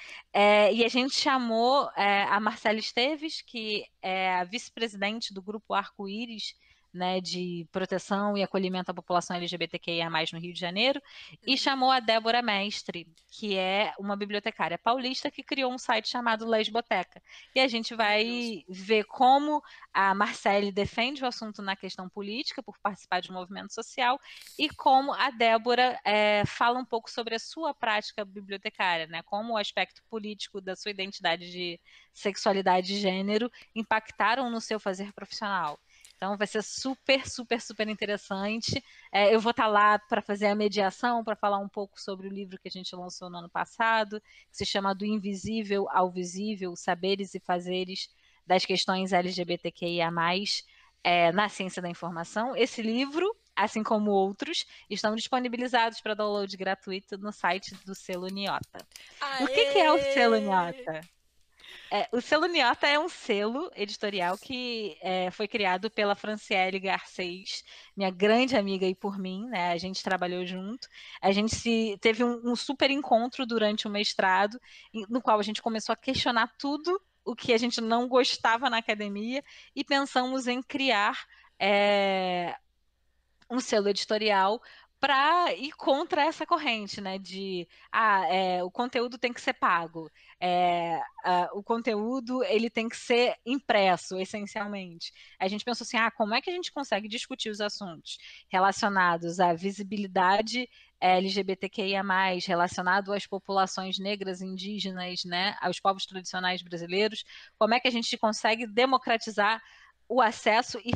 E a gente chamou a Marcela Esteves, que é a vice-presidente do Grupo Arco-Íris, né, de proteção e acolhimento à população LGBTQIA+, no Rio de Janeiro, e Uhum. chamou a Débora Mestre, que é uma bibliotecária paulista que criou um site chamado Lesboteca. E a gente Maravilhoso. vai ver como a Marcele defende o assunto na questão política, por participar de um movimento social, e como a Débora fala um pouco sobre a sua prática bibliotecária, né? Como o aspecto político da sua identidade de sexualidade e gênero impactaram no seu fazer profissional. Então vai ser super, super, super interessante. Eu vou estar lá para fazer a mediação, para falar um pouco sobre o livro que a gente lançou no ano passado, que se chama Do Invisível ao Visível, Saberes e Fazeres das Questões LGBTQIA+, na Ciência da Informação. Esse livro, assim como outros, estão disponibilizados para download gratuito no site do Selo Niota. O que é o Selo Aê! Niota? O Selo Niota é um selo editorial que foi criado pela Franciele Garcês, minha grande amiga e por mim, né? A gente trabalhou junto. A gente teve um super encontro durante o mestrado, no qual a gente começou a questionar tudo o que a gente não gostava na academia e pensamos em criar um selo editorial para ir contra essa corrente, né? De o conteúdo tem que ser pago, o conteúdo ele tem que ser impresso, essencialmente. A gente pensou assim, como é que a gente consegue discutir os assuntos relacionados à visibilidade LGBTQIA+, relacionado às populações negras, indígenas, né? Aos povos tradicionais brasileiros, como é que a gente consegue democratizar o acesso e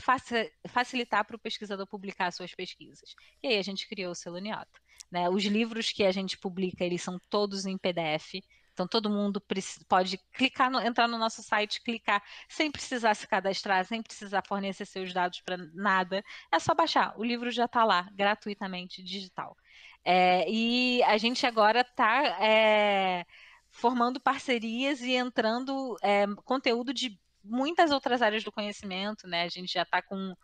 facilitar para o pesquisador publicar suas pesquisas. E aí a gente criou o Selo Niota. Né? Os livros que a gente publica, eles são todos em PDF, então todo mundo pode clicar, entrar no nosso site, clicar, sem precisar se cadastrar, sem precisar fornecer seus dados para nada. É só baixar, o livro já está lá, gratuitamente, digital. E a gente agora está formando parcerias e entrando conteúdo de muitas outras áreas do conhecimento, né? A gente já está com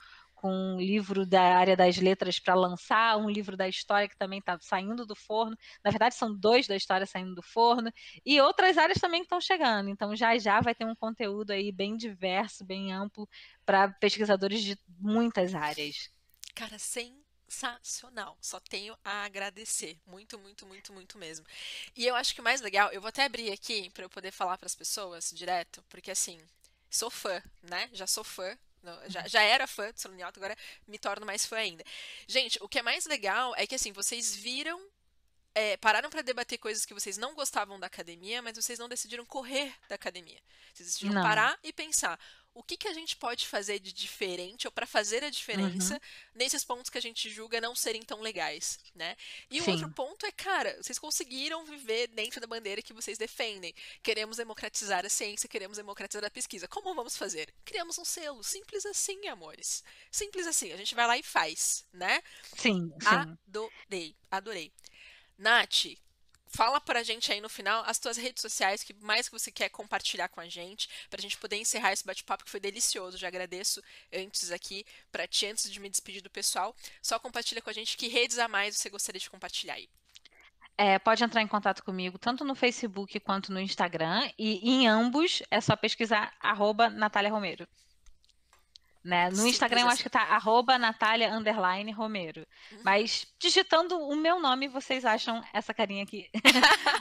um livro da área das letras para lançar, um livro da história que também está saindo do forno. Na verdade, são dois da história saindo do forno, e outras áreas também que estão chegando. Então, já já vai ter um conteúdo aí bem diverso, bem amplo, para pesquisadores de muitas áreas. Cara, sensacional. Só tenho a agradecer. Muito, muito, muito, muito mesmo. E eu acho que o mais legal, eu vou até abrir aqui para eu poder falar para as pessoas direto, porque assim, sou fã, né? Já sou fã. Já era fã de Solonialto, agora me torno mais fã ainda. Gente, o que é mais legal é que assim, vocês viram pararam para debater coisas que vocês não gostavam da academia, mas vocês não decidiram correr da academia. Vocês decidiram Não. parar e pensar o que a gente pode fazer de diferente ou para fazer a Uhum. diferença nesses pontos que a gente julga não serem tão legais, né? E o outro Sim, ponto é, cara, vocês conseguiram viver dentro da bandeira que vocês defendem. Queremos democratizar a ciência, queremos democratizar a pesquisa. Como vamos fazer? Criamos um selo, simples assim, amores. Simples assim, a gente vai lá e faz, né? sim, sim. Adorei, adorei. Nath, fala pra gente aí no final as tuas redes sociais, que mais que você quer compartilhar com a gente, pra gente poder encerrar esse bate-papo que foi delicioso. Já agradeço antes aqui pra ti, antes de me despedir do pessoal. Só compartilha com a gente que redes a mais você gostaria de compartilhar aí. Pode entrar em contato comigo tanto no Facebook quanto no Instagram, e em ambos é só pesquisar @Natália Romero. Né? No Instagram Simples eu acho assim. que tá @Natália_Romero. Uhum. Mas digitando o meu nome, vocês acham essa carinha aqui.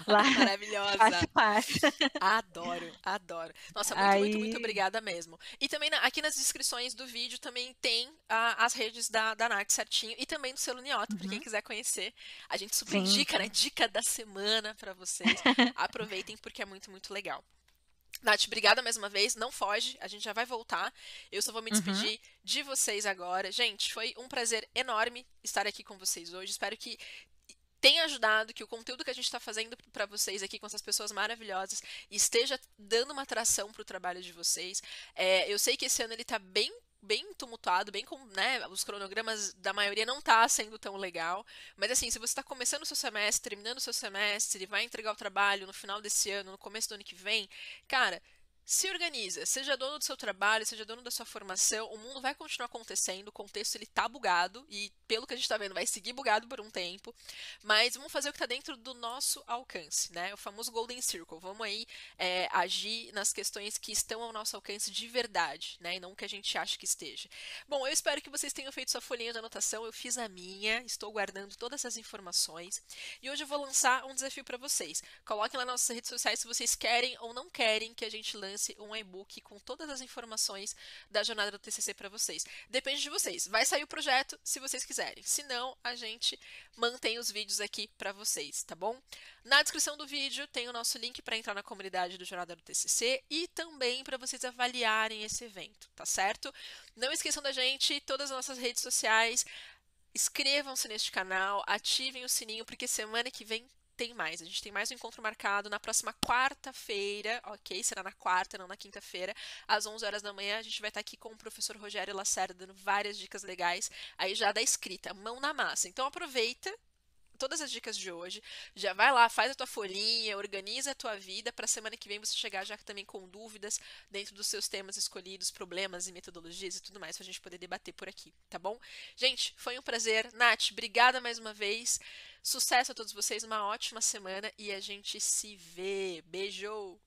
Lá, fácil, Maravilhosa. fácil. Adoro, adoro. Nossa, muito, muito, muito Aí, obrigada mesmo. E também aqui nas descrições do vídeo também tem as redes da Nath certinho e também do selo Niota, para quem uhum, quiser conhecer. A gente super sim, indica, né? sim. Dica da semana para vocês. Aproveitem porque é muito, muito legal. Nath, obrigada mais uma vez. Não foge, a gente já vai voltar. Eu só vou me Uhum, despedir de vocês agora. Gente, foi um prazer enorme estar aqui com vocês hoje. Espero que tenha ajudado, que o conteúdo que a gente está fazendo para vocês aqui com essas pessoas maravilhosas esteja dando uma atração para o trabalho de vocês. Eu sei que esse ano ele está bem tumultuado, bem com, né, os cronogramas da maioria não tá sendo tão legal, mas assim, se você está começando o seu semestre, terminando o seu semestre, vai entregar o trabalho no final desse ano, no começo do ano que vem, cara, Se organiza, seja dono do seu trabalho, seja dono da sua formação, o mundo vai continuar acontecendo, o contexto ele tá bugado e pelo que a gente tá vendo vai seguir bugado por um tempo, mas vamos fazer o que tá dentro do nosso alcance, né? O famoso Golden Circle. Vamos aí agir nas questões que estão ao nosso alcance de verdade, né? E não o que a gente acha que esteja. Bom, eu espero que vocês tenham feito sua folhinha de anotação, eu fiz a minha, estou guardando todas essas informações e hoje eu vou lançar um desafio para vocês. Coloquem lá nas nossas redes sociais se vocês querem ou não querem que a gente lance um e-book com todas as informações da jornada do TCC para vocês. Depende de vocês. Vai sair o projeto se vocês quiserem. Se não, a gente mantém os vídeos aqui para vocês, tá bom? Na descrição do vídeo tem o nosso link para entrar na comunidade do Jornada do TCC e também para vocês avaliarem esse evento, tá certo? Não esqueçam da gente, todas as nossas redes sociais. Inscrevam-se neste canal, ativem o sininho, porque semana que vem tem mais. A gente tem mais um encontro marcado na próxima quarta-feira, ok? Será na quarta, não na quinta-feira, às 11 horas da manhã. A gente vai estar aqui com o professor Rogério Lacerda dando várias dicas legais aí já da escrita, mão na massa. Então aproveita todas as dicas de hoje, já vai lá, faz a tua folhinha, organiza a tua vida para semana que vem você chegar já também com dúvidas dentro dos seus temas escolhidos, problemas e metodologias e tudo mais para a gente poder debater por aqui, tá bom? Gente, foi um prazer. Nath, obrigada mais uma vez. Sucesso a todos vocês, uma ótima semana e a gente se vê. Beijo!